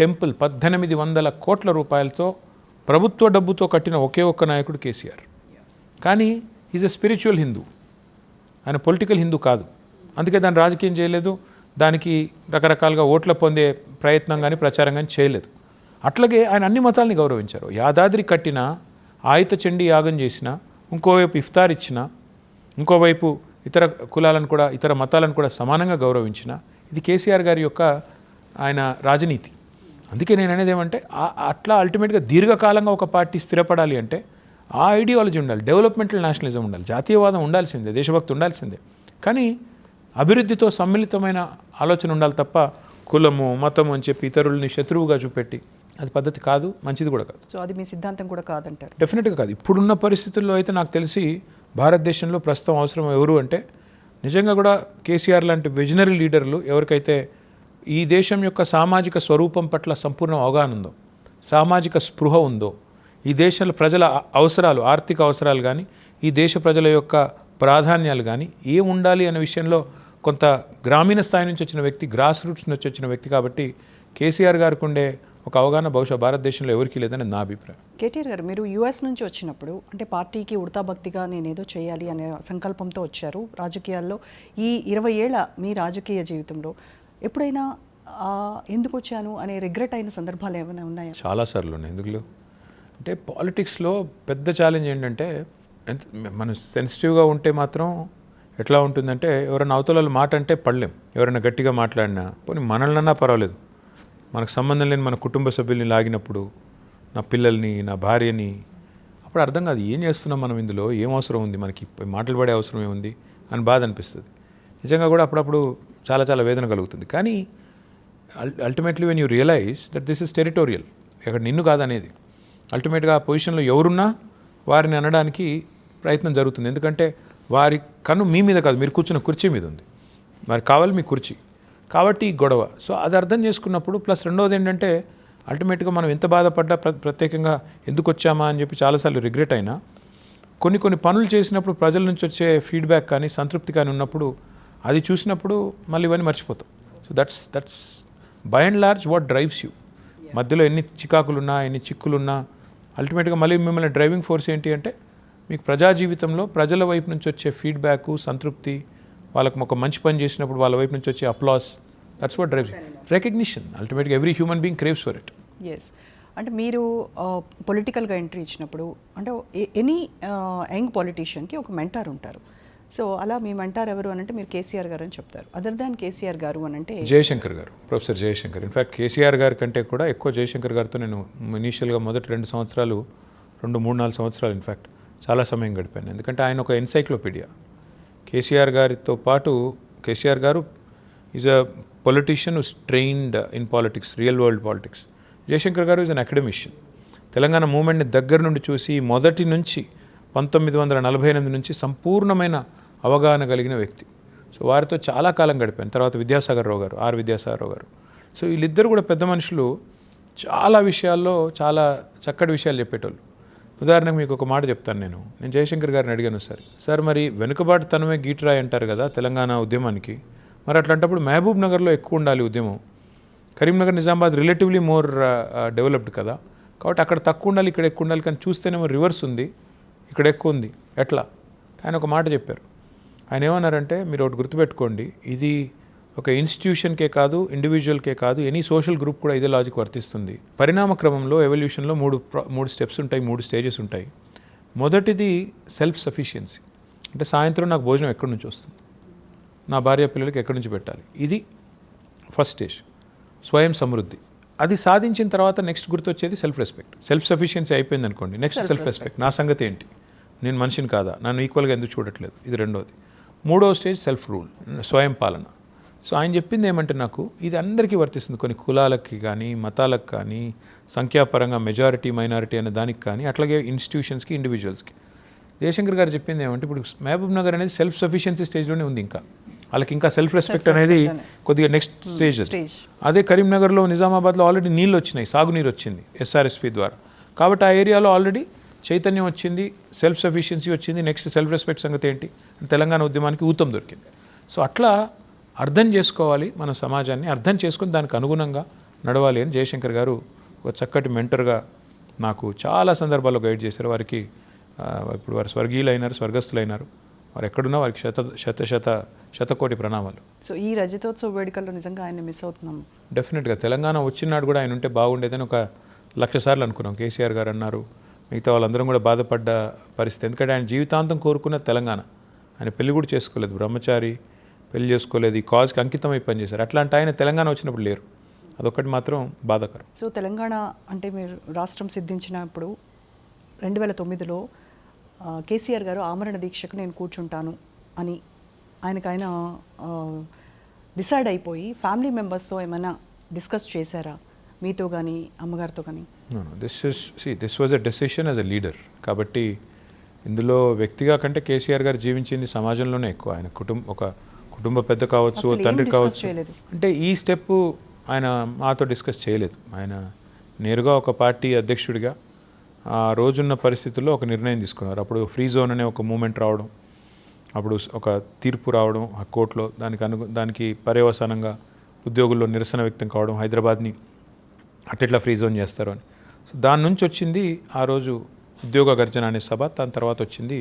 Speaker 2: టెంపుల్ 1800 కోట్ల రూపాయలతో ప్రభుత్వ డబ్బుతో కట్టిన ఒకే ఒక్క నాయకుడు కేసీఆర్. కానీ ఈజ్ ఎ స్పిరిచువల్ హిందూ, ఆయన పొలిటికల్ హిందూ కాదు. అందుకే దాన్ని రాజకీయం చేయలేదు, దానికి రకరకాలుగా ఓట్ల పొందే ప్రయత్నం కానీ ప్రచారం కానీ చేయలేదు. అట్లాగే ఆయన అన్ని మతాలని గౌరవించారు. యాదాద్రి కట్టిన, ఆయుత చండీ యాగం చేసిన, ఇంకోవైపు ఇఫ్తార్ ఇచ్చిన, ఇంకోవైపు ఇతర కులాలను కూడా ఇతర మతాలను కూడా సమానంగా గౌరవించిన, ఇది కేసీఆర్ గారి యొక్క ఆయన రాజనీతి. అందుకే నేను అనేది ఏమంటే, అట్లా అల్టిమేట్గా దీర్ఘకాలంగా ఒక పార్టీ స్థిరపడాలి అంటే ఆ ఐడియాలజీ ఉండాలి, డెవలప్మెంటల్ నేషనలిజం ఉండాలి, జాతీయవాదం ఉండాల్సిందే, దేశభక్తి ఉండాల్సిందే. కానీ అభివృద్ధితో సమ్మిళితమైన ఆలోచన ఉండాలి తప్ప కులము మతము అని చెప్పి ఇతరులని శత్రువుగా చూపెట్టి అది పద్ధతి కాదు, మంచిది కూడా కాదు.
Speaker 1: సో అది మీ సిద్ధాంతం కూడా కాదంటారు?
Speaker 2: డెఫినెట్గా కాదు. ఇప్పుడున్న పరిస్థితుల్లో అయితే నాకు తెలిసి భారతదేశంలో ప్రస్తుతం అవసరం ఎవరు అంటే, నిజంగా కూడా కేసీఆర్ లాంటి విజనరీ లీడర్లు ఎవరికైతే ఈ దేశం యొక్క సామాజిక స్వరూపం పట్ల సంపూర్ణ అవగాహన ఉందో, సామాజిక స్పృహ ఉందో, ఈ దేశంలో ప్రజల అవసరాలు, ఆర్థిక అవసరాలు కానీ, ఈ దేశ ప్రజల యొక్క ప్రాధాన్యాలు కానీ ఏం ఉండాలి అనే విషయంలో కొంత గ్రామీణ స్థాయి నుంచి వచ్చిన వ్యక్తి, గ్రాస్ రూట్స్ నుంచి వచ్చిన వ్యక్తి కాబట్టి కేసీఆర్ గారికి ఉండే ఒక అవగాహన బహుశా భారతదేశంలో ఎవరికీ లేదని నా అభిప్రాయం.
Speaker 1: కేటీఆర్ గారు, మీరు యుఎస్ నుంచి వచ్చినప్పుడు అంటే పార్టీకి ఉడతాభక్తిగా నేనేదో చేయాలి అనే సంకల్పంతో వచ్చారు రాజకీయాల్లో. ఈ 20 ఏళ్ల మీ రాజకీయ జీవితంలో ఎప్పుడైనా ఎందుకు వచ్చాను అనే రిగ్రెట్ అయిన సందర్భాలు ఏమైనా ఉన్నాయా?
Speaker 2: చాలాసార్లు ఉన్నాయి. ఎందుకు లేవు అంటే పాలిటిక్స్లో పెద్ద ఛాలెంజ్ ఏంటంటే మనం సెన్సిటివ్గా ఉంటే మాత్రం ఎట్లా ఉంటుందంటే ఎవరైనా అవతల మాట అంటే పడలేం. ఎవరైనా గట్టిగా మాట్లాడినా పోనీ మనల్నన్నా పర్వాలేదు, మనకు సంబంధం లేని మన కుటుంబ సభ్యుల్ని లాగినప్పుడు, నా పిల్లల్ని, నా భార్యని, అప్పుడు అర్థం కాదు ఏం చేస్తున్నాం మనం, ఇందులో ఏం అవసరం ఉంది, మనకి మాటలు పడే అవసరం ఏముంది అని బాధ అనిపిస్తుంది. నిజంగా కూడా అప్పుడప్పుడు చాలా చాలా వేదన కలుగుతుంది. కానీ ultimately when you realise that this is territorial, ఇక్కడ నిన్ను కాదనేది, అల్టిమేట్గా ఆ పొజిషన్లో ఎవరున్నా వారిని అనడానికి ప్రయత్నం జరుగుతుంది. ఎందుకంటే వారి కన్ను మీ మీద కాదు, మీరు కూర్చున్న కుర్చీ మీద ఉంది, వారికి కావాలి మీ కుర్చీ, కాబట్టి ఈ గొడవ. సో అది అర్థం చేసుకున్నప్పుడు ప్లస్ రెండవది ఏంటంటే అల్టిమేట్గా మనం ఎంత బాధపడ్డా ప్రత్యేకంగా ఎందుకు వచ్చామా అని చెప్పి చాలాసార్లు రిగ్రెట్ అయినా కొన్ని పనులు చేసినప్పుడు ప్రజల నుంచి వచ్చే ఫీడ్బ్యాక్ కానీ సంతృప్తి కానీ ఉన్నప్పుడు అది చూసినప్పుడు మళ్ళీ ఇవన్నీ మర్చిపోతాం. So that's by and large what drives you. మధ్యలో ఎన్ని చికాకులున్నా, ఎన్ని చిక్కులున్నా అల్టిమేట్గా మళ్ళీ మిమ్మల్ని డ్రైవింగ్ ఫోర్స్ ఏంటి అంటే మీకు ప్రజా జీవితంలో ప్రజల వైపు నుంచి వచ్చే ఫీడ్బ్యాక్, సంతృప్తి, వాళ్ళకి ఒక మంచి పని చేసినప్పుడు వాళ్ళ వైపు నుంచి వచ్చే applause, that's what drives. Recognition అల్టిమేట్గా every human being craves for it.
Speaker 1: Yes, అంటే మీరు పొలిటికల్గా ఎంట్రీ ఇచ్చినప్పుడు అంటే ఎనీ యంగ్ పొలిటీషియన్కి ఒక మెంటార్ ఉంటారు. సో అలా మీ మెంటార్ ఎవరు అని అంటే మీరు కేసీఆర్ గారు అని చెప్తారు. అదర్ దాన్ కేసీఆర్ గారు అని అంటే
Speaker 2: జయశంకర్ గారు, ప్రొఫెసర్ జయశంకర్. ఇన్ఫ్యాక్ట్ కేసీఆర్ గారి కంటే కూడా ఎక్కువ జయశంకర్ గారితో నేను ఇనీషియల్గా మొదటి 2 సంవత్సరాలు, 3-4 సంవత్సరాలు ఇన్ఫ్యాక్ట్ చాలా సమయం గడిపాను. ఎందుకంటే ఆయన ఒక ఎన్సైక్లోపీడియా. కేసీఆర్ గారితో పాటు కేసీఆర్ గారు is a politician who's trained in politics, real world politics. Jayashankar గారు ఈజ్ అన్ అకాడమిషియన్. తెలంగాణ మూమెంట్ని దగ్గర నుండి చూసి మొదటి నుంచి 1948 నుంచి సంపూర్ణమైన అవగాహన కలిగిన వ్యక్తి. సో వారితో చాలా కాలం గడిపాను. తర్వాత విద్యాసాగర్ రావు గారు, విద్యాసాగర్ రావు గారు. సో వీళ్ళిద్దరు కూడా పెద్ద మనుషులు, చాలా విషయాల్లో చాలా చక్కటి విషయాలు చెప్పేటోళ్ళు. ఉదాహరణకు మీకు ఒక మాట చెప్తాను. నేను జయశంకర్ గారిని అడిగాను, సార్ మరి వెనుకబాటుతనమే గీటురాయి అంటారు కదా తెలంగాణ ఉద్యమానికి, మరి అట్లాంటప్పుడు మహబూబ్ నగర్లో ఎక్కువ ఉండాలి ఉద్యమం, Karimnagar, Nizamabad relatively more developed కదా, కాబట్టి అక్కడ తక్కువ ఉండాలి, ఇక్కడ ఎక్కువ ఉండాలి, కానీ చూస్తేనేమో రివర్స్ ఉంది, ఇక్కడ ఎక్కువ ఉంది, ఎట్లా? ఆయన ఒక మాట చెప్పారు. ఆయన ఏమన్నారంటే, మీరు ఒకటి గుర్తుపెట్టుకోండి, ఇది ఒక ఇన్స్టిట్యూషన్కే కాదు, ఇండివిజువల్కే కాదు, ఎనీ సోషల్ గ్రూప్ కూడా ఇదే లాజిక్ వర్తిస్తుంది. పరిణామ క్రమంలో ఎవల్యూషన్లో మూడు స్టెప్స్ ఉంటాయి, 3 స్టేజెస్ ఉంటాయి. మొదటిది సెల్ఫ్ సఫిషియన్సీ, అంటే సాయంత్రం నాకు భోజనం ఎక్కడి నుంచి వస్తుంది, నా భార్య పిల్లలకి ఎక్కడి నుంచి పెట్టాలి, ఇది ఫస్ట్ స్టేజ్, స్వయం సమృద్ధి. అది సాధించిన తర్వాత నెక్స్ట్ గుర్తొచ్చేది సెల్ఫ్ రెస్పెక్ట్. సెల్ఫ్ సఫిషియన్సీ అయిపోయింది అనుకోండి, నెక్స్ట్ సెల్ఫ్ రెస్పెక్ట్. నా సంగతి ఏంటి, నేను మనిషిని కాదా, నన్ను ఈక్వల్గా ఎందుకు చూడట్లేదు, ఇది రెండోది. 3వ స్టేజ్ సెల్ఫ్ రూల్, స్వయం పాలన. సో ఆయన చెప్పింది ఏమంటే, నాకు ఇది అందరికీ వర్తిస్తుంది, కొన్ని కులాలకి కానీ, మతాలకు కానీ, సంఖ్యాపరంగా మెజారిటీ మైనారిటీ అనే దానికి కానీ, అట్లాగే ఇన్స్టిట్యూషన్స్కి, ఇండివిజువల్స్కి. జయశంకర్ గారు చెప్పింది ఏమంటే, ఇప్పుడు మహబూబ్ నగర్ అనేది సెల్ఫ్ సఫిషియన్సీ స్టేజ్లోనే ఉంది, ఇంకా వాళ్ళకి ఇంకా సెల్ఫ్ రెస్పెక్ట్ అనేది కొద్దిగా నెక్స్ట్ స్టేజ్. అదే కరీంనగర్లో, నిజామాబాద్లో ఆల్రెడీ నీళ్ళు వచ్చినాయి, సాగునీరు వచ్చింది ఎస్ఆర్ఎస్పీ ద్వారా, కాబట్టి ఆ ఏరియాలో ఆల్రెడీ చైతన్యం వచ్చింది, సెల్ఫ్ సఫిషియన్సీ వచ్చింది. నెక్స్ట్ సెల్ఫ్ రెస్పెక్ట్ సంగతి ఏంటి, తెలంగాణ ఉద్యమానికి ఊతం దొరికింది. సో అట్లా అర్థం చేసుకోవాలి, మన సమాజాన్ని అర్థం చేసుకుని దానికి అనుగుణంగా నడవాలి అని జయశంకర్ గారు ఒక చక్కటి మెంటర్గా నాకు చాలా సందర్భాల్లో గైడ్ చేశారు. వారికి ఇప్పుడు వారు స్వర్గీయులైనారు, స్వర్గస్థులైనారు. వారు ఎక్కడున్నా వారికి శతకోటి ప్రణామాలు.
Speaker 1: సో ఈ రజతోత్సవ వేడుకల్లో నిజంగా ఆయన మిస్ అవుతున్నాం.
Speaker 2: డెఫినెట్గా తెలంగాణ వచ్చినాడు కూడా ఆయన ఉంటే బాగుండేదని ఒక 1,00,000 సార్లు అనుకున్నాం. కేసీఆర్ గారు అన్నారు, మిగతా వాళ్ళందరం కూడా బాధపడ్డ పరిస్థితి. ఎందుకంటే ఆయన జీవితాంతం కోరుకున్న తెలంగాణ. ఆయన పెళ్లి కూడా చేసుకోలేదు, బ్రహ్మచారి, పెళ్లి చేసుకోలేదు, ఈ కాజ్కి అంకితమై పనిచేశారు. అట్లాంటి ఆయన తెలంగాణ వచ్చినప్పుడు లేరు, అదొకటి మాత్రం బాధాకరం.
Speaker 1: సో తెలంగాణ అంటే మీరు రాష్ట్రం సిద్ధించినప్పుడు 2009లో కేసీఆర్ గారు ఆమరణ దీక్షకు నేను కూర్చుంటాను అని ఆయన డిసైడ్ అయిపోయి ఫ్యామిలీ మెంబర్స్తో ఏమైనా డిస్కస్ చేశారా, మీతో కానీ అమ్మగారితో కానీ?
Speaker 2: This was a decision as a leader. కాబట్టి ఇందులో వ్యక్తిగా కంటే కేసీఆర్ గారు జీవించింది సమాజంలోనే ఎక్కువ. ఆయన ఒక కుటుంబ పెద్ద కావచ్చు, తండ్రి కావచ్చు. అంటే ఈ స్టెప్ ఆయన మాతో డిస్కస్ చేయలేదు. ఆయన నేరుగా ఒక పార్టీ అధ్యక్షుడిగా ఆ రోజున్న పరిస్థితుల్లో ఒక నిర్ణయం తీసుకున్నారు. అప్పుడు ఫ్రీ జోన్ అనే ఒక మూమెంట్ రావడం, అప్పుడు ఒక తీర్పు రావడం ఆ కోర్టులో, దానికి పర్యవసానంగా ఉద్యోగుల్లో నిరసన వ్యక్తం కావడం, హైదరాబాద్ని అట్టెట్లా ఫ్రీ జోన్ చేస్తారు అని. సో దాని నుంచి వచ్చింది ఆ రోజు ఉద్యోగ గర్జన అనే సభ. దాని తర్వాత వచ్చింది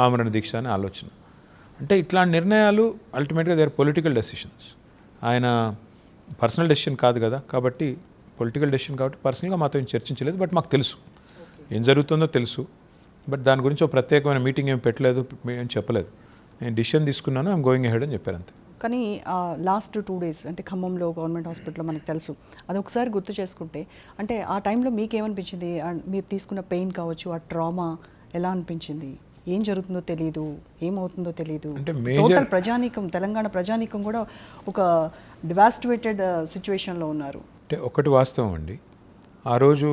Speaker 2: ఆమరణ దీక్ష అనే ఆలోచన. అంటే ఇట్లాంటి నిర్ణయాలు అల్టిమేట్గా దే ఆర్ పొలిటికల్ డెసిషన్స్. ఆయన పర్సనల్ డెసిషన్ కాదు కదా, కాబట్టి పొలిటికల్ డెసిషన్ కాబట్టి పర్సనల్గా మాతో ఏం చర్చించలేదు. బట్ మాకు తెలుసు ఏం జరుగుతుందో తెలుసు. బట్ దాని గురించి ఒక ప్రత్యేకమైన మీటింగ్ ఏం పెట్టలేదు, ఏం చెప్పలేదు. నేను డిసిషన్ తీసుకున్నాను, ఐఎమ్ గోయింగ్ అహెడ్ అని చెప్పారు అంతే.
Speaker 1: కానీ లాస్ట్ 2 days అంటే ఖమ్మంలో గవర్నమెంట్ హాస్పిటల్లో మనకు తెలుసు, అది ఒకసారి గుర్తు చేసుకుంటే అంటే ఆ టైంలో మీకేమనిపించింది? మీరు తీసుకున్న పెయిన్ కావచ్చు, ఆ ట్రామా ఎలా అనిపించింది? ఏం జరుగుతుందో తెలియదు, ఏమవుతుందో తెలియదు.
Speaker 2: అంటే
Speaker 1: టోటల్ ప్రజానీకం, తెలంగాణ ప్రజానీకం కూడా ఒక డివాస్టివేటెడ్ సిచ్యువేషన్లో ఉన్నారు.
Speaker 2: అంటే ఒకటి వాస్తవం అండి, ఆ రోజు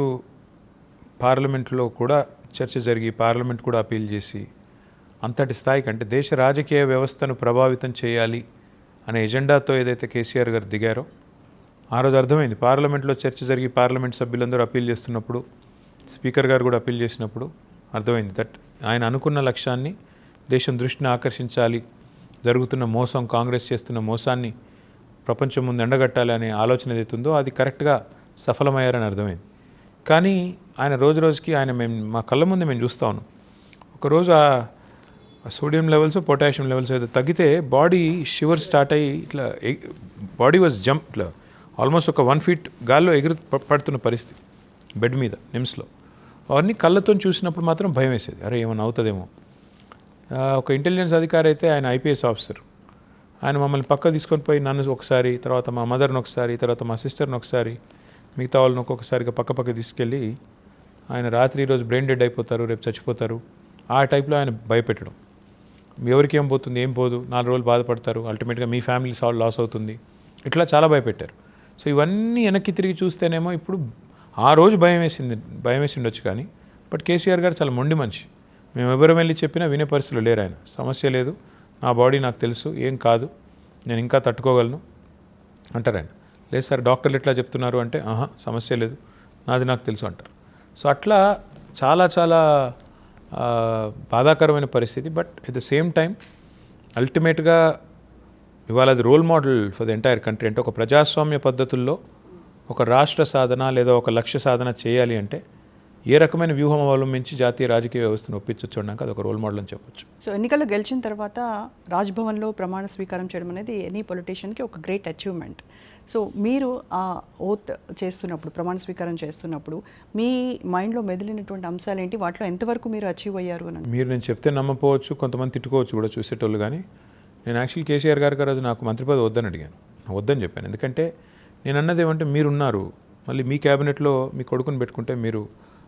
Speaker 2: పార్లమెంట్లో కూడా చర్చ జరిగి పార్లమెంట్ కూడా అపీల్ చేసి అంతటి స్థాయికి, అంటే దేశ రాజకీయ వ్యవస్థను ప్రభావితం చేయాలి అనే ఎజెండాతో ఏదైతే కేసీఆర్ గారు దిగారో ఆ రోజు అర్థమైంది. పార్లమెంట్లో చర్చ జరిగి పార్లమెంట్ సభ్యులందరూ అపీల్ చేస్తున్నప్పుడు, స్పీకర్ గారు కూడా అపీల్ చేసినప్పుడు అర్థమైంది దట్ ఆయన అనుకున్న లక్ష్యాన్ని, దేశం దృష్టిని ఆకర్షించాలి, జరుగుతున్న మోసం, కాంగ్రెస్ చేస్తున్న మోసాన్ని ప్రపంచం ముందు ఎండగట్టాలి అనే ఆలోచన ఏదైతుందో అది కరెక్ట్గా సఫలమయ్యారని అర్థమైంది. కానీ ఆయన రోజు రోజుకి మా కళ్ళ ముందు మేము చూస్తూ ఉన్నాం. ఒకరోజు ఆ సోడియం లెవెల్స్, పొటాషియం లెవెల్స్ ఏదో తగ్గితే బాడీ షివర్ స్టార్ట్ అయ్యి ఇట్లా బాడీ వాజ్ జంప్, ఇట్లా ఆల్మోస్ట్ ఒక 1 feet గాల్లో పడుతున్న పరిస్థితి బెడ్ మీద నిమ్స్లో. అవన్నీ కళ్ళతో చూసినప్పుడు మాత్రం భయం వేసేది, అరే ఏమైనా అవుతుందేమో. ఒక ఇంటెలిజెన్స్ అధికారి అయితే ఆయన ఐపీఎస్ ఆఫీసర్, ఆయన మమ్మల్ని పక్క తీసుకొని పోయి నన్ను ఒకసారి, తర్వాత మా మదర్ని ఒకసారి, తర్వాత మా సిస్టర్ని ఒకసారి, మిగతా వాళ్ళని ఒక్కొక్కసారిగా పక్క తీసుకెళ్ళి ఆయన రాత్రి ఈరోజు బ్రెయిన్ డెడ్ అయిపోతారు, రేపు చచ్చిపోతారు, ఆ టైప్లో ఆయన భయపెట్టడం. ఎవరికి ఏం పోతుంది, ఏం పోదు, 4 రోజులు బాధపడతారు, అల్టిమేట్గా మీ ఫ్యామిలీ లాస్ అవుతుంది, ఇట్లా చాలా భయపెట్టారు. సో ఇవన్నీ వెనక్కి తిరిగి చూస్తేనేమో ఇప్పుడు ఆ రోజు భయం వేసి ఉండొచ్చు. కానీ బట్ కేసీఆర్ గారు చాలా మొండి మనిషి. మేము ఎవరు వెళ్ళి చెప్పినా వినే పరిస్థితులు లేరు. ఆయన సమస్య లేదు, నా బాడీ నాకు తెలుసు, ఏం కాదు, నేను ఇంకా తట్టుకోగలను అంటారు ఆయన. లేదు సార్ డాక్టర్లు ఎట్లా చెప్తున్నారు అంటే, సమస్య లేదు, నాది నాకు తెలుసు అంటారు. సో అట్లా చాలా చాలా బాధాకరమైన పరిస్థితి. But at the same time అల్టిమేట్గా ఇవాళ అది role model for the entire country. అంటే ఒక ప్రజాస్వామ్య పద్ధతుల్లో ఒక రాష్ట్ర సాధన లేదా ఒక లక్ష్య సాధన చేయాలి అంటే ఏ రకమైన వ్యూహం అవలంబించి జాతీయ రాజకీయ వ్యవస్థను ఒప్పించొచ్చున్నాక అది ఒక రోల్ మోడల్ అని చెప్పొచ్చు.
Speaker 1: సో ఎన్నికల్లో గెలిచిన తర్వాత రాజ్భవన్లో ప్రమాణ స్వీకారం చేయడం అనేది ఎనీ పొలిటీషియన్కి ఒక గ్రేట్ అచీవ్మెంట్. సో మీరు ఆ ఓత్ చేస్తున్నప్పుడు, ప్రమాణ స్వీకారం చేస్తున్నప్పుడు మీ మైండ్లో మెదిలినటువంటి అంశాలు ఏంటి? వాటిలో ఎంతవరకు మీరు అచీవ్ అయ్యారు అని?
Speaker 2: మీరు నేను చెప్తే నమ్మపోవచ్చు, కొంతమంది తిట్టుకోవచ్చు కూడా చూసేటోళ్ళు. కానీ నేను యాక్చువల్లీ కేసీఆర్ గారికి రోజు నాకు మంత్రి పదవి వద్దని అడిగాను, వద్దని చెప్పాను. ఎందుకంటే నేను అన్నది ఏమంటే, మీరున్నారు, మళ్ళీ మీ క్యాబినెట్లో మీ కొడుకుని పెట్టుకుంటే మీరు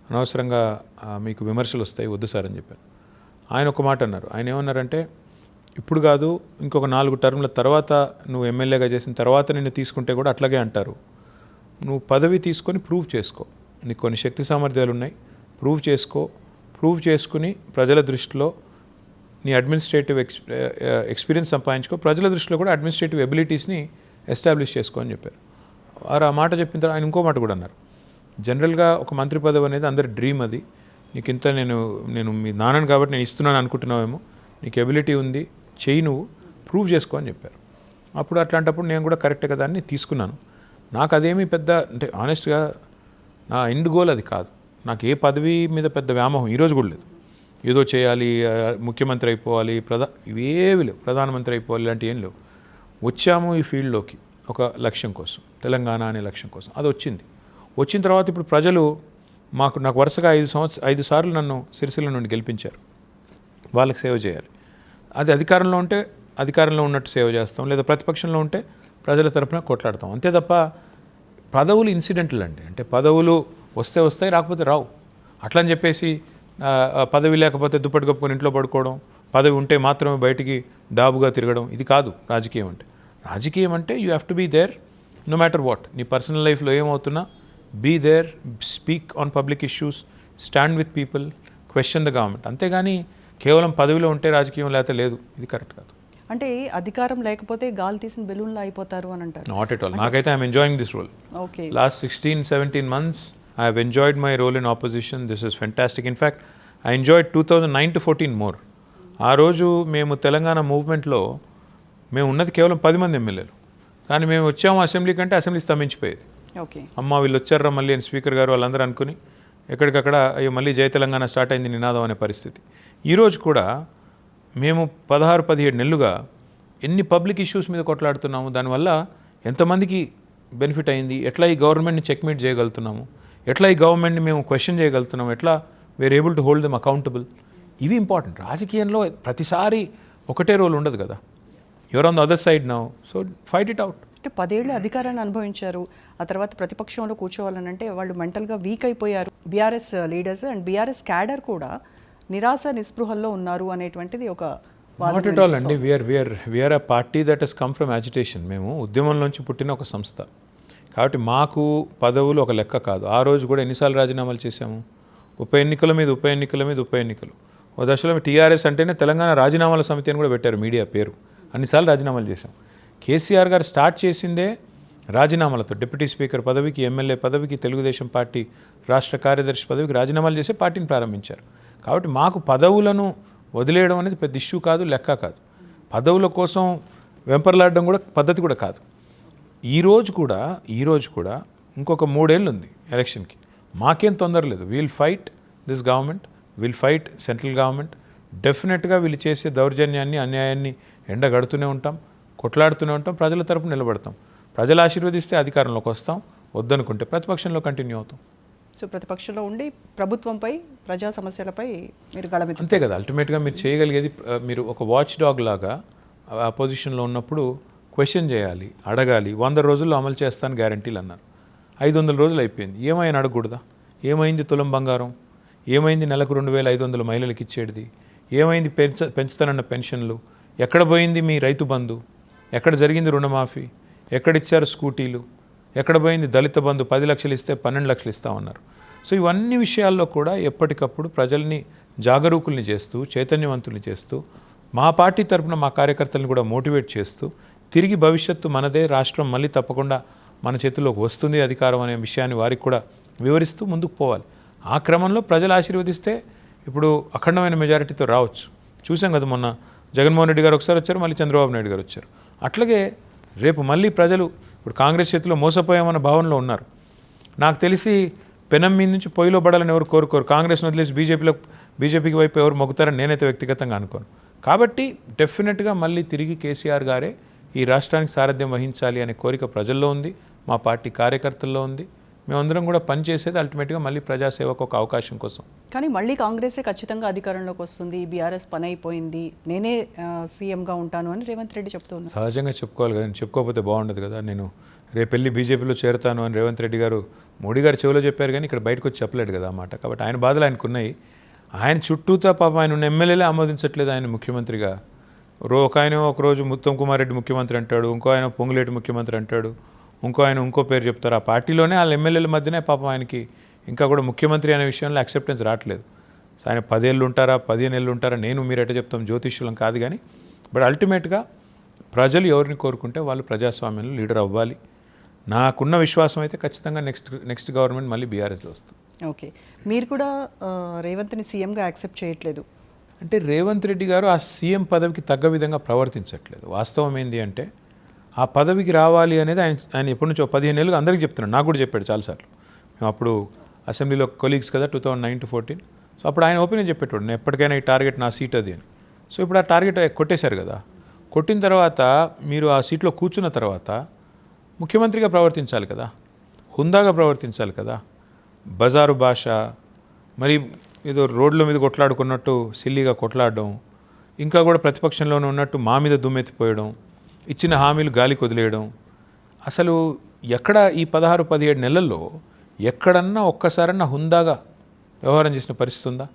Speaker 2: అనవసరంగా మీకు విమర్శలు వస్తాయి, వద్దు సార్ అని చెప్పాను. ఆయన ఒక మాట అన్నారు. ఆయన ఏమన్నారంటే, ఇప్పుడు కాదు ఇంకొక 4 టర్మ్ల తర్వాత నువ్వు ఎమ్మెల్యేగా చేసిన తర్వాత నిన్ను తీసుకుంటే కూడా అట్లాగే అంటారు. నువ్వు పదవి తీసుకొని ప్రూవ్ చేసుకో, నీకు కొన్ని శక్తి సామర్థ్యాలు ఉన్నాయి, ప్రూవ్ చేసుకుని ప్రజల దృష్టిలో నీ అడ్మినిస్ట్రేటివ్ ఎక్స్పీరియన్స్ సంపాదించుకో, ప్రజల దృష్టిలో కూడా అడ్మినిస్ట్రేటివ్ ఎబిలిటీస్ని ఎస్టాబ్లిష్ చేసుకో అని చెప్పారు. వారు ఆ మాట చెప్పిన తర్వాత ఆయన ఇంకో మాట కూడా అన్నారు. జనరల్గా ఒక మంత్రి పదవి అనేది అందరి డ్రీమ్, అది నీకు ఇంత నేను మీ నాన్నని కాబట్టి నేను ఇస్తున్నాను అనుకుంటున్నావేమో, నీకు ఎబిలిటీ ఉంది, చెయ్యి, నువ్వు ప్రూవ్ చేసుకో అని చెప్పారు. అప్పుడు అట్లాంటప్పుడు నేను కూడా కరెక్ట్ కదా అని తీసుకున్నాను. నాకు అదేమీ పెద్ద, అంటే ఆనెస్ట్గా నా ఎండ్ గోల్ అది కాదు. నాకు ఏ పదవి మీద పెద్ద వ్యామోహం ఈరోజు కూడా లేదు. ఏదో చేయాలి, ముఖ్యమంత్రి అయిపోవాలి, ఇవేవి లేవు, ప్రధానమంత్రి అయిపోవాలి, ఇలాంటివి ఏం లేవు. వచ్చాము ఈ ఫీల్డ్లోకి ఒక లక్ష్యం కోసం, తెలంగాణ అనే లక్ష్యం కోసం. అది వచ్చిన తర్వాత ఇప్పుడు ప్రజలు నాకు వరుసగా 5 సార్లు నన్ను సిరిసిల్ల నుండి గెలిపించారు. వాళ్ళకి సేవ చేయాలి. అది అధికారంలో ఉంటే అధికారంలో ఉన్నట్టు సేవ చేస్తాం, లేదా ప్రతిపక్షంలో ఉంటే ప్రజల తరపున కొట్లాడతాం. అంతే తప్ప పదవులు ఇన్సిడెంటల్ అండి. అంటే పదవులు వస్తాయి, రాకపోతే రావు. అట్లని చెప్పేసి పదవి లేకపోతే దుప్పటి కప్పుకొని ఇంట్లో పడుకోవడం, పదవి ఉంటే మాత్రమే బయటికి డాబుగా తిరగడం, ఇది కాదు రాజకీయం అంటే. రాజకీయం అంటే you have to be there no matter what. నీ పర్సనల్ లైఫ్లో ఏమవుతున్నా be there, speak on public issues, stand with people, question the government. అంతేగాని కేవలం పదవిలో ఉంటే రాజకీయం లేకపోతే లేదు, ఇది కరెక్ట్ కాదు.
Speaker 1: అంటే అధికారం లేకపోతే గాలి తీసిన బెలూన్లో అయిపోతారు అని అంటారు.
Speaker 2: Not at all. నాకైతే I'm enjoying this role.
Speaker 1: Okay.
Speaker 2: Last 16-17 months I have enjoyed my role in opposition. This is fantastic. In fact, I enjoyed 2009 to 14 more. ఆ రోజు మేము తెలంగాణ మూవ్మెంట్లో మేము ఉన్నది కేవలం 10 మంది ఎమ్మెల్యేలు, కానీ మేము వచ్చాము అసెంబ్లీ కంటే అసెంబ్లీ స్తంభించిపోయేది.
Speaker 1: ఓకే,
Speaker 2: అమ్మ వీళ్ళు వచ్చారా మళ్ళీ అని స్పీకర్ గారు వాళ్ళందరూ అనుకుని ఎక్కడికక్కడ అయ్యో మళ్ళీ జై తెలంగాణ స్టార్ట్ అయింది నినాదం అనే పరిస్థితి. ఈరోజు కూడా మేము 16-17 నెలలుగా ఎన్ని పబ్లిక్ ఇష్యూస్ మీద కొట్లాడుతున్నాము, దానివల్ల ఎంతమందికి బెనిఫిట్ అయింది, ఎట్లా ఈ గవర్నమెంట్ని చెక్మేట్ చేయగలుగుతున్నాము, ఎట్లా ఈ గవర్నమెంట్ని మేము క్వశ్చన్ చేయగలుగుతున్నాము, ఎట్లా we're able to hold them accountable. ఇవి ఇంపార్టెంట్. రాజకీయంలో ప్రతిసారి ఒకటే రోల్ ఉండదు కదా. You're on the other side now, so fight it out.
Speaker 1: అంటే 10 ఏళ్ళు అధికారాన్ని అనుభవించారు, ఆ తర్వాత ప్రతిపక్షంలో కూర్చోవాలని అంటే వాళ్ళు మెంటల్గా వీక్ అయిపోయారు. BRS leaders and BRS cadre కూడా నిరాశ నిస్పృహల్లో ఉన్నారు అనేటువంటిది ఒక
Speaker 2: నాట్ ఎట్ ఆల్ అండి. We're a party that has come from agitation. మేము ఉద్యమంలోంచి పుట్టిన ఒక సంస్థ కాబట్టి మాకు పదవులు ఒక లెక్క కాదు. ఆ రోజు కూడా ఎన్నిసార్లు రాజీనామాలు చేశాము, ఉప ఎన్నికల మీద ఉప ఎన్నికలు. ఓ దశలో టీఆర్ఎస్ అంటేనే తెలంగాణ రాజీనామాల సమితి అని కూడా పెట్టారు మీడియా పేరు. అన్నిసార్లు రాజీనామాలు చేశాం. కేసీఆర్ గారు స్టార్ట్ చేసిందే రాజీనామాలతో. డిప్యూటీ స్పీకర్ పదవికి, ఎమ్మెల్యే పదవికి, తెలుగుదేశం పార్టీ రాష్ట్ర కార్యదర్శి పదవికి రాజీనామాలు చేసి పార్టీని ప్రారంభించారు. కాబట్టి మాకు పదవులను వదిలేయడం అనేది పెద్ద ఇష్యూ కాదు, లెక్క కాదు. పదవుల కోసం వెంపర్లాడడం కూడా పద్ధతి కూడా కాదు. ఈరోజు కూడా ఇంకొక 3 ఏళ్ళు ఉంది ఎలక్షన్కి. మాకేం తొందర లేదు. Wheel fight this government, wheel fight central government. డెఫినెట్గా వీళ్ళు చేసే దౌర్జన్యాన్ని, అన్యాయాన్ని ఎండగడుతూనే ఉంటాం, కొట్లాడుతూనే ఉంటాం, ప్రజల తరపున నిలబడతాం. ప్రజలు ఆశీర్వదిస్తే అధికారంలోకి వస్తాం, వద్దనుకుంటే ప్రతిపక్షంలో కంటిన్యూ అవుతాం.
Speaker 1: సో ప్రతిపక్షంలో ఉండి ప్రభుత్వంపై, ప్రజా సమస్యలపై మీరు గళమెత్తుతారు.
Speaker 2: అంతే కదా. అల్టిమేట్గా మీరు చేయగలిగేది, మీరు ఒక వాచ్ డాగ్ లాగా ఆ పొజిషన్లో ఉన్నప్పుడు క్వశ్చన్ చేయాలి, అడగాలి. 100 రోజుల్లో అమలు చేస్తాను గ్యారంటీలు అన్నారు. 500 రోజులు అయిపోయింది. ఏమైనా అడగకూడదా? ఏమైంది తులం బంగారం? ఏమైంది నెలకు 2500 మహిళలకు ఇచ్చేది? ఏమైంది పెంచుతానన్న పెన్షన్లు? ఎక్కడ పోయింది మీ రైతు బంధు? ఎక్కడ జరిగింది రుణమాఫీ? ఎక్కడిచ్చారు స్కూటీలు? ఎక్కడ పోయింది దళిత బంధు? 10 లక్షలు ఇస్తే 12 లక్షలు ఇస్తామన్నారు. సో ఇవన్నీ విషయాల్లో కూడా ఎప్పటికప్పుడు ప్రజల్ని జాగరూకుల్ని చేస్తూ, చైతన్యవంతుల్ని చేస్తూ, మా పార్టీ తరఫున మా కార్యకర్తలను కూడా మోటివేట్ చేస్తూ, తిరిగి భవిష్యత్తు మనదే, రాష్ట్రం మళ్ళీ తప్పకుండా మన చేతుల్లోకి వస్తుంది అధికారం అనే విషయాన్ని వారికి కూడా వివరిస్తూ ముందుకు పోవాలి. ఆ క్రమంలో ప్రజలు ఆశీర్వదిస్తే ఇప్పుడు అఖండమైన మెజారిటీతో రావచ్చు. చూసాం కదా, మొన్న జగన్మోహన్ రెడ్డి గారు ఒకసారి వచ్చారు, మళ్ళీ చంద్రబాబు నాయుడు గారు వచ్చారు. అట్లాగే రేపు మళ్ళీ ప్రజలు ఇప్పుడు కాంగ్రెస్ చేతిలో మోసపోయామన్న భావనలో ఉన్నారు. నాకు తెలిసి పెనం మీద నుంచి పొయ్యిలో పడాలని ఎవరు కోరుకోరు. కాంగ్రెస్ను వదిలేసి బీజేపీకి వైపు ఎవరు మొగ్గుతారని నేనైతే వ్యక్తిగతంగా అనుకోను. కాబట్టి డెఫినెట్గా మళ్ళీ తిరిగి కేసీఆర్ గారే ఈ రాష్ట్రానికి సారథ్యం వహించాలి అనే కోరిక ప్రజల్లో ఉంది, మా పార్టీ కార్యకర్తల్లో ఉంది. మేమందరం కూడా పనిచేసేది అల్టిమేట్గా మళ్ళీ ప్రజాసేవకు ఒక అవకాశం కోసం.
Speaker 1: కానీ మళ్ళీ కాంగ్రెసే ఖచ్చితంగా అధికారంలోకి వస్తుంది, బీఆర్ఎస్ పని అయిపోయింది, నేనే సీఎంగా ఉంటాను అని రేవంత్ రెడ్డి చెప్తున్నారు.
Speaker 2: సహజంగా చెప్పుకోవాలి కదా, చెప్పుకోకపోతే బాగుండదు కదా. నేను రేపు వెళ్ళి బీజేపీలో చేరుతాను అని రేవంత్ రెడ్డి గారు మోడీ గారు చెవిలో చెప్పారు, కానీ ఇక్కడ బయటకు వచ్చి చెప్పలేడు కదా అన్నమాట. కాబట్టి ఆయన బాధలు ఆయనకున్నాయి. ఆయన చుట్టూతా పాప ఆయన ఉన్న ఎమ్మెల్యేలే ఆమోదించట్లేదు ఆయన ముఖ్యమంత్రిగా. ఒక ఆయన ఒకరోజు ఉత్తమ్ కుమార్ రెడ్డి ముఖ్యమంత్రి అంటాడు, ఇంకో ఆయన పొంగులేటి ముఖ్యమంత్రి అంటాడు, ఇంకో ఆయన ఇంకో పేరు చెప్తారు. ఆ పార్టీలోనే వాళ్ళ ఎమ్మెల్యేల మధ్యనే పాపం ఆయనకి ఇంకా కూడా ముఖ్యమంత్రి అనే విషయంలో యాక్సెప్టెన్స్ రావట్లేదు. ఆయన 10 ఏళ్ళు ఉంటారా, 15 ఏళ్ళు ఉంటారా, నేను మీరు ఎట్లా చెప్తాం, జ్యోతిష్యులం కాదు. కానీ బట్ అల్టిమేట్గా ప్రజలు ఎవరిని కోరుకుంటే వాళ్ళు ప్రజాస్వామ్యంలో లీడర్ అవ్వాలి. నాకున్న విశ్వాసం అయితే ఖచ్చితంగా నెక్స్ట్ గవర్నమెంట్ మళ్ళీ బీఆర్ఎస్లో వస్తుంది.
Speaker 1: ఓకే, మీరు కూడా రేవంత్ని సీఎంగా యాక్సెప్ట్ చేయట్లేదు
Speaker 2: అంటే రేవంత్ రెడ్డి గారు ఆ సీఎం పదవికి తగ్గ విధంగా ప్రవర్తించట్లేదు. వాస్తవం ఏంటి అంటే ఆ పదవికి రావాలి అనేది ఆయన ఎప్పటి నుంచో 15 ఏళ్ళుగా అందరికీ చెప్తున్నాడు. నాకు కూడా చెప్పాడు చాలాసార్లు. మేము అప్పుడు అసెంబ్లీలో కొలీగ్స్ కదా 2009 to 14. సో అప్పుడు ఆయన ఒపీనియన్ చెప్పేటోడు, నేను ఎప్పటికైనా ఈ టార్గెట్ నా సీట్ అది అని. సో ఇప్పుడు ఆ టార్గెట్ కొట్టేశారు కదా. కొట్టిన తర్వాత మీరు ఆ సీట్లో కూర్చున్న తర్వాత ముఖ్యమంత్రిగా ప్రవర్తించాలి కదా, హుందాగా ప్రవర్తించాలి కదా. బజారు భాష, మరి ఏదో రోడ్ల మీద కొట్లాడుకున్నట్టు సిల్లీగా కొట్లాడడం, ఇంకా కూడా ప్రతిపక్షంలోనే ఉన్నట్టు మా మీద దుమ్మెత్తిపోయడం, ఇచ్చిన హామీలు గాలికి వదిలేయడం. అసలు ఎక్కడ ఈ 16-17 నెలల్లో ఎక్కడన్నా ఒక్కసారన్నా హుందాగా వ్యవహారం చేసిన పరిస్థితి ఉందా?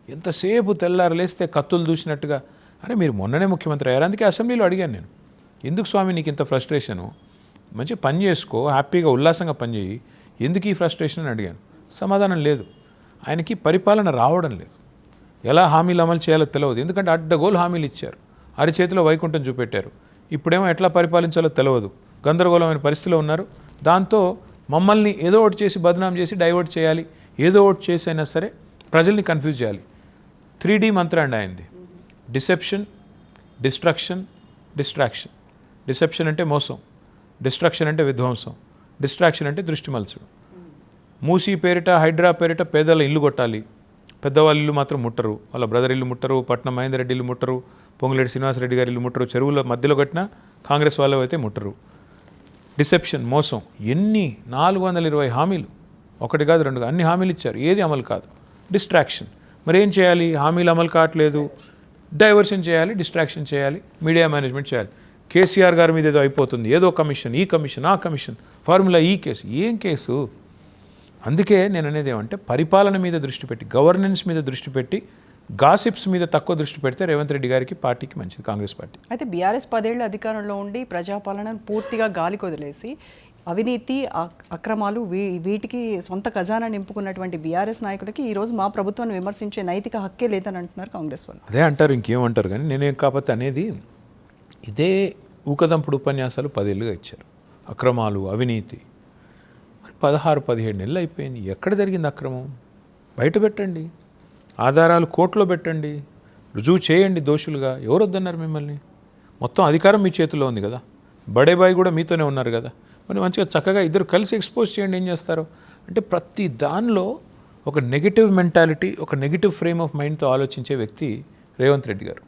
Speaker 2: ఎంతసేపు తెల్లారు లేస్తే కత్తులు దూసినట్టుగా. అరే మీరు మొన్ననే ముఖ్యమంత్రి అయ్యారు, అందుకే అసెంబ్లీలో అడిగాను నేను, ఎందుకు స్వామి నీకు ఇంత ఫ్రస్ట్రేషను, మంచి పని చేసుకో, హ్యాపీగా ఉల్లాసంగా పనిచేయి, ఎందుకు ఈ ఫ్రస్ట్రేషన్ అని అడిగాను. సమాధానం లేదు. ఆయనకి పరిపాలన రావడం లేదు, ఎలా హామీలు అమలు చేయాలో తెలియదు. ఎందుకంటే అడ్డగోలు హామీలు ఇచ్చారు, అరిచేతిలో వైకుంఠం చూపెట్టారు. ఇప్పుడేమో ఎట్లా పరిపాలించాలో తెలియదు, గందరగోళమైన పరిస్థితిలో ఉన్నారు. దాంతో మమ్మల్ని ఏదో ఒకటి చేసి బదనాం చేసి డైవర్ట్ చేయాలి, ఏదో ఒకటి చేసి అయినా సరే ప్రజల్ని కన్ఫ్యూజ్ చేయాలి. 3D మంత్ర అండి ఆయనది. Deception, destruction, distraction. డిసెప్షన్ అంటే మోసం, డిస్ట్రక్షన్ అంటే విధ్వంసం, డిస్ట్రాక్షన్ అంటే దృష్టి మలచడం. మూసీ పేరిట, హైడ్రా పేరిట పేదల ఇల్లు కొట్టాలి, పెద్దవాళ్ళ ఇల్లు మాత్రం ముట్టరు, వాళ్ళ బ్రదర్ ఇల్లు ముట్టరు, పట్నం మహేందర్ రెడ్డి ఇల్లు ముట్టరు, పొంగులేటి శ్రీనివాసరెడ్డి గారి ఇల్లు ముట్టరు, చెరువుల మధ్యలో కట్టినా కాంగ్రెస్ వాళ్ళు అయితే ముట్టరు. డిసెప్షన్, మోసం. ఎన్ని 420 హామీలు, ఒకటి కాదు రెండు కాదు, అన్ని హామీలు ఇచ్చారు, ఏది అమలు కాదు. డిస్ట్రాక్షన్. మరి ఏం చేయాలి? హామీలు అమలు కావట్లేదు, డైవర్షన్ చేయాలి, డిస్ట్రాక్షన్ చేయాలి, మీడియా మేనేజ్మెంట్ చేయాలి. కేసీఆర్ గారి మీద ఏదో అయిపోతుంది, ఏదో కమిషన్, ఈ కమిషన్, ఆ కమిషన్, ఫార్ములా ఈ కేసు. ఏం కేసు? అందుకే నేను అనేది ఏమంటే పరిపాలన మీద దృష్టి పెట్టి, గవర్నెన్స్ మీద దృష్టి పెట్టి, గాసిప్స్ మీద తక్కువ దృష్టి పెడితే రేవంత్ రెడ్డి గారికి, పార్టీకి మంచిది, కాంగ్రెస్ పార్టీ.
Speaker 1: అయితే బీఆర్ఎస్ 10 ఏళ్ళు అధికారంలో ఉండి ప్రజాపాలనను పూర్తిగా గాలికి వదిలేసి అవినీతి, అక్రమాలు వీటికి సొంత ఖజానా నింపుకున్నటువంటి బీఆర్ఎస్ నాయకులకి ఈరోజు మా ప్రభుత్వాన్ని విమర్శించే నైతిక హక్కే లేదని అంటున్నారు కాంగ్రెస్ వాళ్ళు.
Speaker 2: అదే అంటారు, ఇంకేమంటారు. కానీ నేనేం కాకపోతే అనేది ఇదే ఊకదంపుడు ఉపన్యాసాలు 10 ఏళ్ళుగా ఇచ్చారు. అక్రమాలు, అవినీతి. మరి 16-17 నెలలు అయిపోయింది. ఎక్కడ జరిగింది అక్రమం? బయట పెట్టండి, ఆధారాలు కోర్టులో పెట్టండి, రుజువు చేయండి దోషులుగా. ఎవరు వద్దన్నారు మిమ్మల్ని? మొత్తం అధికారం మీ చేతిలో ఉంది కదా, బడే బాయ్ కూడా మీతోనే ఉన్నారు కదా. మరి మంచిగా చక్కగా ఇద్దరు కలిసి ఎక్స్పోజ్ చేయండి. ఏం చేస్తారు అంటే ప్రతి దానిలో ఒక నెగిటివ్ మెంటాలిటీ, ఒక నెగిటివ్ ఫ్రేమ్ ఆఫ్ మైండ్తో ఆలోచించే వ్యక్తి రేవంత్ రెడ్డి గారు.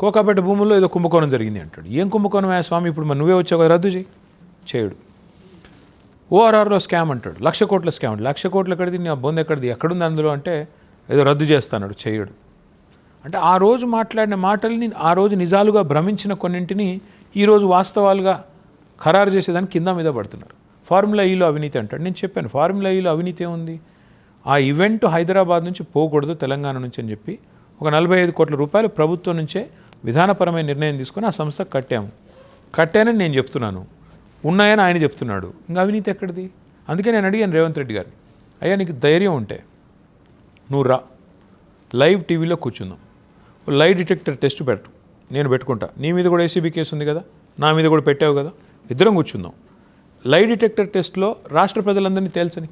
Speaker 2: కోకాపేట భూముల్లో ఏదో కుంభకోణం జరిగింది అంటాడు. ఏం కుంభకోణం స్వామి? ఇప్పుడు మరి నువ్వే వచ్చావు కదా, రద్దు చేయడు. ఓఆర్ఆర్లో స్కామ్ అంటాడు, 1,00,000 కోట్ల స్కామ్ అంటాడు. 1,00,000 కోట్లు ఎక్కడిది? నా బొంద ఎక్కడిది? ఎక్కడుంది అందులో అంటే ఏదో రద్దు చేస్తాడు, చేయడు. అంటే ఆ రోజు మాట్లాడిన మాటల్ని, ఆ రోజు నిజాలుగా భ్రమించిన కొన్నింటిని ఈరోజు వాస్తవాలుగా ఖరారు చేసేదానికి కింద మీద పడుతున్నారు. ఫార్ములా ఈలో అవినీతి అంటాడు. నేను చెప్పాను, ఫార్ములా ఈలో అవినీతి ఏముంది? ఆ ఈవెంట్ హైదరాబాద్ నుంచి పోకూడదు, తెలంగాణ నుంచి అని చెప్పి ఒక 45 కోట్ల రూపాయలు ప్రభుత్వం నుంచే విధానపరమైన నిర్ణయం తీసుకొని ఆ సంస్థకు కట్టానని నేను చెప్తున్నాను, ఉన్నాయని ఆయన చెప్తున్నాడు. ఇంకా అవినీతి ఎక్కడిది? అందుకే నేను అడిగాను రేవంత్ రెడ్డి గారిని, అయ్యా నీకు ధైర్యం ఉంటే నువ్వు రా, లైవ్ టీవీలో కూర్చుందాం, లైవ్ డిటెక్టర్ టెస్ట్ పెట్టు, నేను పెట్టుకుంటా. నీ మీద కూడా ఏసీబీ కేసు ఉంది కదా, నా మీద కూడా పెట్టావు కదా, ఇద్దరం కూర్చుందాం. లైవ్ డిటెక్టర్ టెస్ట్లో రాష్ట్ర ప్రజలందరినీ తేల్చని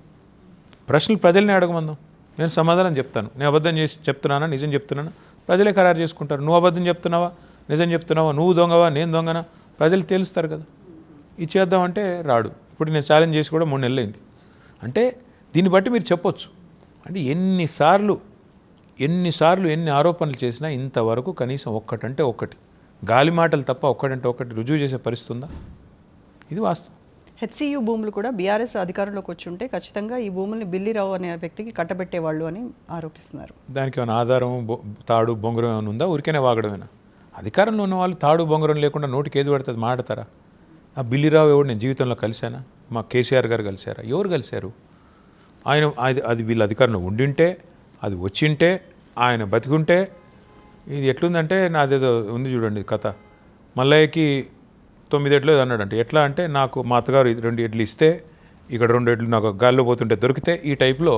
Speaker 2: ప్రశ్నలు ప్రజల్ని అడగమందాం, నేను సమాధానం చెప్తాను. నేను అబద్ధం చేసి చెప్తున్నానా, నిజం చెప్తున్నానా, ప్రజలే ఖరారు చేసుకుంటారు. నువ్వు అబద్ధం చెప్తున్నావా, నిజం చెప్తున్నావా, నువ్వు దొంగవా, నేను దొంగనా, ప్రజలు తేలుస్తారు కదా. ఇచ్చేద్దామంటే రాడు. ఇప్పుడు నేను ఛాలెంజ్ చేసి కూడా 3 నెలలు అయింది. అంటే దీన్ని బట్టి మీరు చెప్పొచ్చు, అంటే ఎన్నిసార్లు ఎన్ని ఆరోపణలు చేసినా ఇంతవరకు కనీసం ఒక్కటంటే ఒక్కటి, గాలి మాటలు తప్ప ఒక్కటంటే ఒక్కటి రుజువు చేసే పరిస్థితి ఉందా? ఇది వాస్తవం.
Speaker 1: హెచ్సియు భూములు కూడా బీఆర్ఎస్ అధికారంలోకి వచ్చి ఉంటే ఖచ్చితంగా ఈ భూముల్ని బిల్లిరావు అనే వ్యక్తికి కట్టబెట్టేవాళ్ళు అని ఆరోపిస్తున్నారు.
Speaker 2: దానికి ఏమైనా ఆధారం, తాడు బొంగరం ఏమైనా ఉందా? ఊరికేనే వాగడమేనా? అధికారంలో ఉన్న వాళ్ళు తాడు బొంగరం లేకుండా నోటికి ఏది పడుతుంది మాడతారా? ఆ బిల్లిరావు ఎవరు నేను జీవితంలో కలిశానా? మా కేసీఆర్ గారు కలిశారా? ఎవరు కలిశారు? ఆయన అది వీళ్ళ అధికారంలో ఉండింటే, అది వచ్చింటే, ఆయన బతికుంటే. ఇది ఎట్లుందంటే నాదేదో ఉంది చూడండి కథ, మల్లయ్యకి 9 ఎడ్లు అన్నాడంటే, ఎట్లా అంటే నాకు మా అత్తగారు 2 ఎడ్లు ఇస్తే ఇక్కడ 2 ఎడ్లు నాకు గాల్లో పోతుంటే దొరికితే, ఈ టైప్లో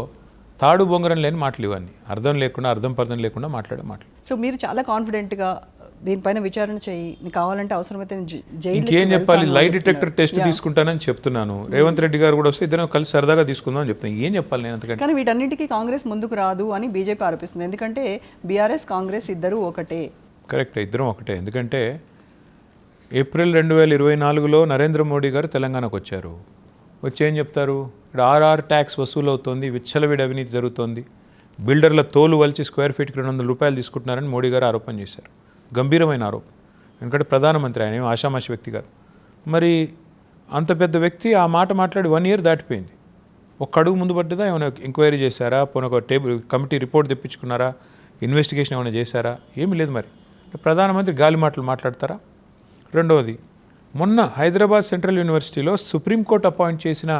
Speaker 2: తాడు బొంగరం లేని మాటలు ఇవన్నీ, అర్థం లేకుండా, అర్థం పర్థం లేకుండా మాట్లాడే మాటలు.
Speaker 1: సో మీరు చాలా కాన్ఫిడెంట్గా దీనిపైన విచారణ చేయి, నీకు కావాలంటే అవసరమైతే జైలు.
Speaker 2: ఇంకేం చెప్పాలి? లైట్ డిటెక్టర్ టెస్ట్ తీసుకుంటానని చెప్తున్నాను. రేవంత్ రెడ్డి గారు కూడా వస్తే ఇద్దరం కలిసి సరదాగా తీసుకుందాం అని చెప్తాను. ఏం చెప్పాలి నేను అంతకంటే?
Speaker 1: కానీ వీటన్నిటికీ కాంగ్రెస్ ముందుకు రాదు అని బీజేపీ ఆరోపిస్తుంది. ఎందుకంటే బీఆర్ఎస్ కాంగ్రెస్ ఇద్దరు ఒకటే.
Speaker 2: కరెక్ట్, ఇద్దరం ఒకటే. ఎందుకంటే ఏప్రిల్ 2024లో నరేంద్ర మోడీ గారు తెలంగాణకు వచ్చారు. వచ్చి ఏం చెప్తారు? ఇక్కడ ఆర్ఆర్ ట్యాక్స్ వసూలు అవుతోంది, విచ్చలవిడి అవినీతి జరుగుతోంది, బిల్డర్ల తోలు వలిచి స్క్వేర్ ఫీట్కి 200 రూపాయలు తీసుకుంటున్నారని మోడీ గారు ఆరోపణ చేశారు. గంభీరమైన ఆరోపణ. ఎందుకంటే ప్రధానమంత్రి ఆయన ఆషామాషి వ్యక్తి గారు. మరి అంత పెద్ద వ్యక్తి ఆ మాట మాట్లాడి 1 ఇయర్ దాటిపోయింది. ఒక్క అడుగు ముందు పడ్డదా? ఏమైనా ఎంక్వైరీ చేశారా? పోనీ ఒక కమిటీ రిపోర్ట్ తెప్పించుకున్నారా? ఇన్వెస్టిగేషన్ ఏమైనా చేశారా? ఏమీ లేదు. మరి ప్రధానమంత్రి గాలి మాటలు మాట్లాడతారా? రెండవది, మొన్న హైదరాబాద్ సెంట్రల్ యూనివర్సిటీలో సుప్రీంకోర్టు అపాయింట్ చేసిన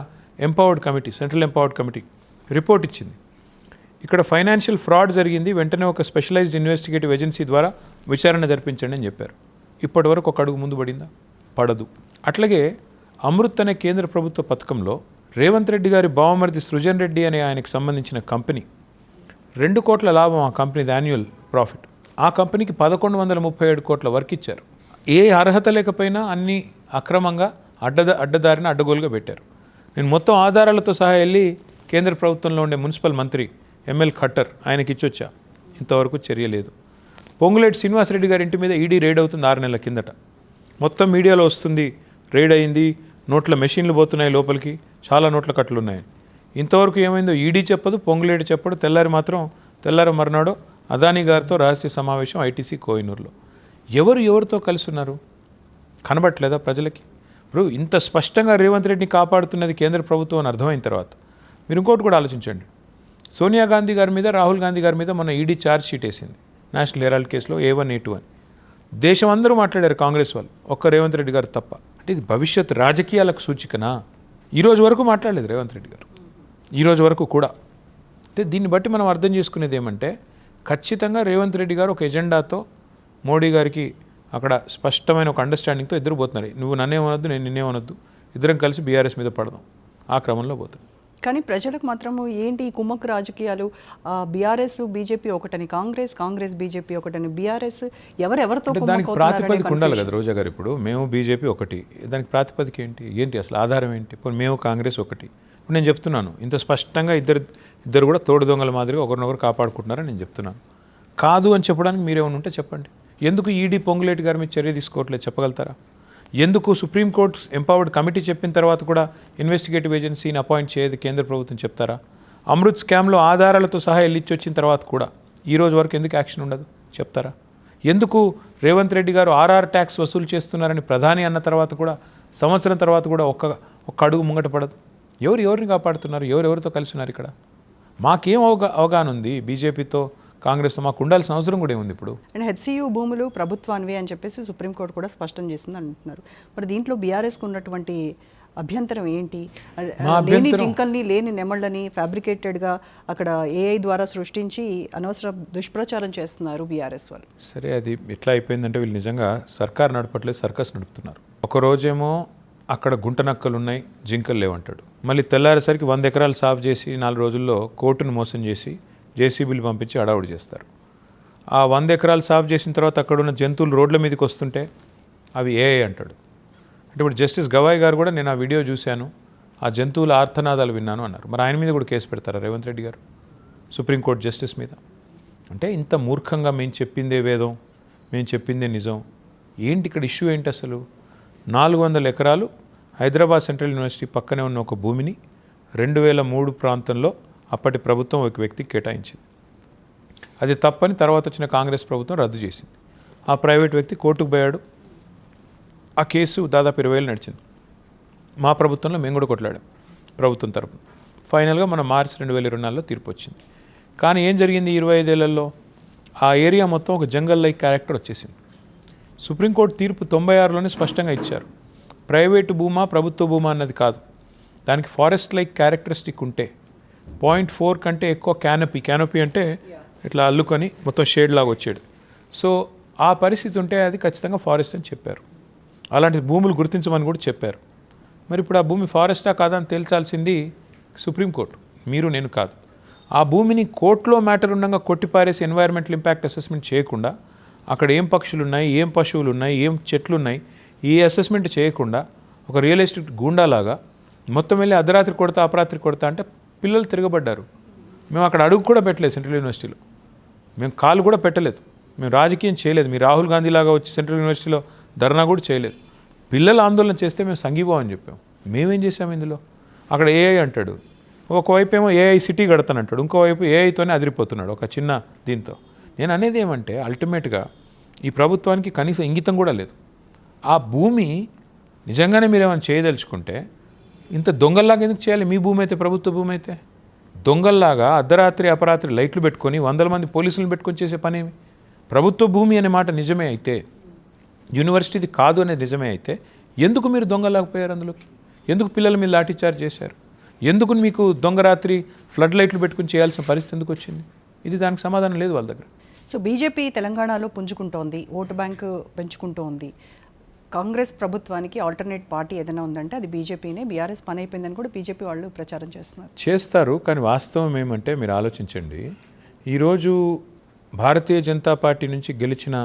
Speaker 2: empowered committee, central empowered committee report ఇచ్చింది. ఇక్కడ ఫైనాన్షియల్ ఫ్రాడ్ జరిగింది, వెంటనే ఒక స్పెషలైజ్డ్ ఇన్వెస్టిగేటివ్ ఏజెన్సీ ద్వారా విచారణ జరిపించండి అని చెప్పారు. ఇప్పటి వరకు ఒక అడుగు ముందు పడిందా? పడదు. అట్లాగే అమృత్ అనే కేంద్ర ప్రభుత్వ పథకంలో రేవంత్ రెడ్డి గారి బావమరిది సృజన్ రెడ్డి అనే ఆయనకు సంబంధించిన కంపెనీ 2 కోట్ల లాభం, ఆ కంపెనీది యాన్యువల్ ప్రాఫిట్. ఆ కంపెనీకి 1137 కోట్ల వర్క్ ఇచ్చారు. ఏ అర్హత లేకపోయినా అన్ని అక్రమంగా అడ్డదారిన అడ్డగోలుగా పెట్టారు. నేను మొత్తం ఆధారాలతో సహా వెళ్ళి కేంద్ర ప్రభుత్వంలో ఉండే మున్సిపల్ మంత్రి ఎంఎల్ ఖట్టర్ ఆయనకి ఇచ్చొచ్చా, ఇంతవరకు చర్య లేదు. పొంగులేటి శ్రీనివాసరెడ్డి గారి ఇంటి మీద ఈడీ రైడ్ అవుతుంది 6 నెలల కిందట. మొత్తం మీడియాలో వస్తుంది, రైడ్ అయింది, నోట్ల మెషిన్లు పోతున్నాయి లోపలికి, చాలా నోట్ల కట్టలు ఉన్నాయి. ఇంతవరకు ఏమైందో ఈడీ చెప్పదు, పొంగులేటి చెప్పడు. తెల్లారి మర్నాడు అదానీ గారితో రహస్య సమావేశం ఐటీసీ కోహినూర్లో. ఎవరితో కలిసి ఉన్నారు కనబట్టలేదా ప్రజలకి? ఇప్పుడు ఇంత స్పష్టంగా రేవంత్ రెడ్డిని కాపాడుతున్నది కేంద్ర ప్రభుత్వం అని అర్థమైన తర్వాత మీరు ఇంకోటి కూడా ఆలోచించండి. సోనియా గాంధీ గారి మీద, రాహుల్ గాంధీ గారి మీద మొన్న ఈడీ ఛార్జ్ షీట్ వేసింది నేషనల్ హెరాల్డ్ కేసులో A1 A2 అని. దేశం అందరూ మాట్లాడారు కాంగ్రెస్ వాళ్ళు, ఒక్క రేవంత్ రెడ్డి గారు తప్ప. అంటే ఇది భవిష్యత్ రాజకీయాలకు సూచికనా? ఈరోజు వరకు మాట్లాడలేదు రేవంత్ రెడ్డి గారు, ఈరోజు వరకు కూడా. అంటే దీన్ని బట్టి మనం అర్థం చేసుకునేది ఏమంటే ఖచ్చితంగా రేవంత్ రెడ్డి గారు ఒక ఎజెండాతో మోడీ గారికి అక్కడ స్పష్టమైన ఒక అండర్స్టాండింగ్తో ఇద్దరు పోతున్నారు. నువ్వు నన్నేమనొద్దు, నేను నిన్నేమనొద్దు, ఇద్దరం కలిసి బీఆర్ఎస్ మీద పడదాం, ఆ క్రమంలో పోతాం.
Speaker 1: కానీ ప్రజలకు మాత్రము ఏంటి ఈ కుమ్మక్కు రాజకీయాలు? బీఆర్ఎస్ బీజేపీ ఒకటని కాంగ్రెస్ బీజేపీ ఒకటని బీఆర్ఎస్, ఎవరెవరితో
Speaker 2: దానికి ప్రాతిపదిక ఉండాలి కదా రోజా గారు. ఇప్పుడు మేము బీజేపీ ఒకటి, దానికి ప్రాతిపదిక ఏంటి అసలు ఆధారం ఏంటి? ఇప్పుడు మేము కాంగ్రెస్ ఒకటి. ఇప్పుడు నేను చెప్తున్నాను ఇంత స్పష్టంగా ఇద్దరు కూడా తోడు దొంగల మాదిరిగా ఒకరినొకరు కాపాడుకుంటున్నారని నేను చెప్తున్నాను. కాదు అని చెప్పడానికి మీరేమైనా ఉంటే చెప్పండి. ఎందుకు ఈడీ పొంగులేటి గారి మీద చర్య తీసుకోవట్లేదు చెప్పగలుగుతారా? ఎందుకు సుప్రీంకోర్టు ఎంపవర్డ్ కమిటీ చెప్పిన తర్వాత కూడా ఇన్వెస్టిగేటివ్ ఏజెన్సీని అపాయింట్ చేయదు కేంద్ర ప్రభుత్వం చెప్తారా? అమృత్ స్కామ్లో ఆధారాలతో సహా వెళ్ళిచ్చి వచ్చిన తర్వాత కూడా ఈ రోజు వరకు ఎందుకు యాక్షన్ ఉండదు చెప్తారా? ఎందుకు రేవంత్ రెడ్డి గారు ఆర్ఆర్ ట్యాక్స్ వసూలు చేస్తున్నారని ప్రధాని అన్న తర్వాత కూడా సంవత్సరం తర్వాత కూడా ఒక్క అడుగు ముంగట పడదు? ఎవరిని కాపాడుతున్నారు? ఎవరెవరితో కలిసి ఉన్నారు ఇక్కడ? మాకేం అవగాహన ఉంది బీజేపీతో కాంగ్రెస్తో? మాకు ఉండాల్సిన అవసరం కూడా ఏముంది ఇప్పుడు?
Speaker 1: అండ్ హెచ్సియు భూములు ప్రభుత్వానివే అని చెప్పేసి సుప్రీంకోర్టు కూడా స్పష్టం చేసింది అంటున్నారు. మరి దీంట్లో బీఆర్ఎస్కు ఉన్నటువంటి అభ్యంతరం ఏంటి? లేని జింకల్ని, లేని నెమళ్ళని ఫ్యాబ్రికేటెడ్గా అక్కడ ఏఐ ద్వారా సృష్టించి అనవసర దుష్ప్రచారం చేస్తున్నారు బీఆర్ఎస్ వాళ్ళు.
Speaker 2: సరే, అది ఎట్లా అయిపోయిందంటే వీళ్ళు నిజంగా సర్కార్ నడపట్లేదు, సర్కస్ నడుపుతున్నారు. ఒకరోజేమో అక్కడ గుంట నక్కలు ఉన్నాయి, జింకలు లేవంటాడు. మళ్ళీ తెల్లారేసరికి 100 ఎకరాలు సాఫ్ చేసి 4 రోజుల్లో కోర్టును మోసం చేసి జేసీబీలు పంపించి అడావుడి చేస్తారు. ఆ 100 ఎకరాలు సాఫ్ చేసిన తర్వాత అక్కడ ఉన్న జంతువులు రోడ్ల మీదకి వస్తుంటే అవి ఏఐ అంటాడు. అంటే ఇప్పుడు జస్టిస్ గవాయ్ గారు కూడా నేను ఆ వీడియో చూశాను, ఆ జంతువుల ఆర్తనాదాలు విన్నాను అన్నారు. మరి ఆయన మీద కూడా కేసు పెడతారా రేవంత్ రెడ్డి గారు సుప్రీంకోర్టు జస్టిస్ మీద? అంటే ఇంత మూర్ఖంగా మేము చెప్పిందే వేదం, మేము చెప్పిందే నిజం. ఏంటి ఇక్కడ ఇష్యూ ఏంటి అసలు? 400 ఎకరాలు హైదరాబాద్ సెంట్రల్ యూనివర్సిటీ పక్కనే ఉన్న ఒక భూమిని 2003 ప్రాంతంలో అప్పటి ప్రభుత్వం ఒక వ్యక్తికి కేటాయించింది. అది తప్పని తర్వాత వచ్చిన కాంగ్రెస్ ప్రభుత్వం రద్దు చేసింది. ఆ ప్రైవేట్ వ్యక్తి కోర్టుకు పోయాడు. ఆ కేసు దాదాపు 20 ఏళ్ళు నడిచింది. మా ప్రభుత్వంలో మేము కూడా కొట్లాడాం ప్రభుత్వం తరపున. ఫైనల్గా మన మార్చి 2024లో తీర్పు వచ్చింది. కానీ ఏం జరిగింది? 25 ఏళ్లలో ఆ ఏరియా మొత్తం ఒక జంగల్ లైక్ క్యారెక్టర్ వచ్చేసింది. సుప్రీంకోర్టు తీర్పు 96లోనే స్పష్టంగా ఇచ్చారు. ప్రైవేటు భూమా ప్రభుత్వ భూమా అన్నది కాదు, దానికి ఫారెస్ట్ లైక్ క్యారెక్టరిస్టిక్ ఉంటే 0.4 కంటే ఎక్కువ క్యానపీ అంటే ఇట్లా అల్లుకొని మొత్తం షేడ్ లాగా వచ్చేది. సో ఆ పరిస్థితి ఉంటే అది ఖచ్చితంగా ఫారెస్ట్ అని చెప్పారు. అలాంటి భూములు గుర్తించమని కూడా చెప్పారు. మరి ఇప్పుడు ఆ భూమి ఫారెస్టా కాదా అని తేల్చాల్సింది సుప్రీంకోర్టు, మీరు నేను కాదు. ఆ భూమిని కోర్టులో మ్యాటర్ ఉండగా కొట్టిపారేసి ఎన్వైర్మెంటల్ ఇంపాక్ట్ అసెస్మెంట్ చేయకుండా అక్కడ ఏం పక్షులు ఉన్నాయి, ఏం పశువులు ఉన్నాయి, ఏం చెట్లు ఉన్నాయి, ఈ అసెస్మెంట్ చేయకుండా ఒక రియల్ ఎస్టేట్ గూండాలాగా మొత్తం వెళ్ళి అర్ధరాత్రి కొడతా అపరాత్రి కొడతా అంటే పిల్లలు తిరగబడ్డారు. మేము అక్కడ అడుగు కూడా పెట్టలేదు సెంట్రల్ యూనివర్సిటీలో, మేము కాలు కూడా పెట్టలేదు, మేము రాజకీయం చేయలేదు. మీ రాహుల్ గాంధీ లాగా వచ్చి సెంట్రల్ యూనివర్సిటీలో ధర్నా కూడా చేయలేదు. పిల్లలు ఆందోళన చేస్తే మేము సంఘీభావం అని చెప్పాము. మేమేం చేసాము ఇందులో? అక్కడ ఏఐ అంటాడు, ఒకవైపు ఏమో ఏఐ సిటీ కడతానంటాడు, ఇంకోవైపు ఏఐతోనే అదిరిపోతున్నాడు ఒక చిన్న దీంతో. నేను అనేది ఏమంటే అల్టిమేట్గా ఈ ప్రభుత్వానికి కనీసం ఇంగితం కూడా లేదు. ఆ భూమి నిజంగానే మీరు ఏమైనా చేయదలుచుకుంటే ఇంత దొంగల్లాగా ఎందుకు చేయాలి? మీ భూమి అయితే, ప్రభుత్వ భూమి అయితే దొంగల్లాగా అర్ధరాత్రి అపరాత్రి లైట్లు పెట్టుకొని 100 మంది పోలీసులను పెట్టుకొని చేసే పనేమి? ప్రభుత్వ భూమి అనే మాట నిజమే అయితే, యూనివర్సిటీది కాదు అనేది నిజమే అయితే ఎందుకు మీరు దొంగలాకపోయారు అందులోకి? ఎందుకు పిల్లల మీద లాఠీచార్జ్ చేశారు? ఎందుకు మీకు దొంగరాత్రి ఫ్లడ్ లైట్లు పెట్టుకుని చేయాల్సిన పరిస్థితి ఎందుకు వచ్చింది? ఇది దానికి సమాధానం లేదు వాళ్ళ దగ్గర.
Speaker 1: సో బీజేపీ తెలంగాణలో పుంజుకుంటోంది, ఓటు బ్యాంకు పెంచుకుంటోంది. కాంగ్రెస్ ప్రభుత్వానికి ఆల్టర్నేట్ పార్టీ ఏదైనా ఉందంటే అది బీజేపీనే. బీఆర్ఎస్ పని అయిపోయిందని కూడా బీజేపీ వాళ్ళు ప్రచారం చేస్తారు. కానీ వాస్తవం ఏమంటే మీరు ఆలోచించండి, ఈరోజు భారతీయ జనతా పార్టీ నుంచి గెలిచిన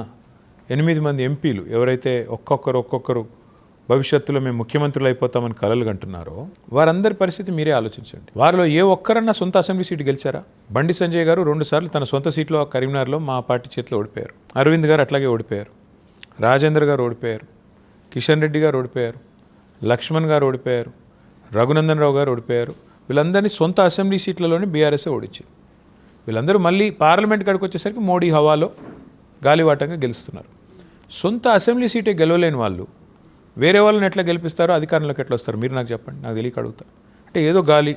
Speaker 1: 8 మంది ఎంపీలు ఎవరైతే ఒక్కొక్కరు
Speaker 2: భవిష్యత్తులో మేము ముఖ్యమంత్రులు అయిపోతామని కలలు కంటున్నారో వారందరి పరిస్థితి మీరే ఆలోచించండి. వారిలో ఏ ఒక్కరన్నా సొంత అసెంబ్లీ సీటు గెలిచారా? బండి సంజయ్ గారు 2 సార్లు తన సొంత సీట్లో కరీంనగర్లో మా పార్టీ చేతిలో ఓడిపోయారు. అరవింద్ గారు అట్లాగే ఓడిపోయారు. రాజేంద్ర గారు ఓడిపోయారు. కిషన్ రెడ్డి గారు ఓడిపోయారు. లక్ష్మణ్ గారు ఓడిపోయారు. రఘునందన్ రావు గారు ఓడిపోయారు. వీళ్ళందరినీ సొంత అసెంబ్లీ సీట్లలోనే బీఆర్ఎస్ఏ ఓడించింది. వీళ్ళందరూ మళ్ళీ పార్లమెంట్ కాడికి వచ్చేసరికి మోడీ హవాలో గాలివాటంగా గెలుస్తున్నారు. సొంత అసెంబ్లీ సీటే గెలవలేని వాళ్ళు వేరే వాళ్ళని ఎట్లా గెలిపిస్తారో అధికారంలోకి ఎట్లా వస్తారు మీరు నాకు చెప్పండి. నాకు తెలియక అడుగుతా. అంటే ఏదో గాలి,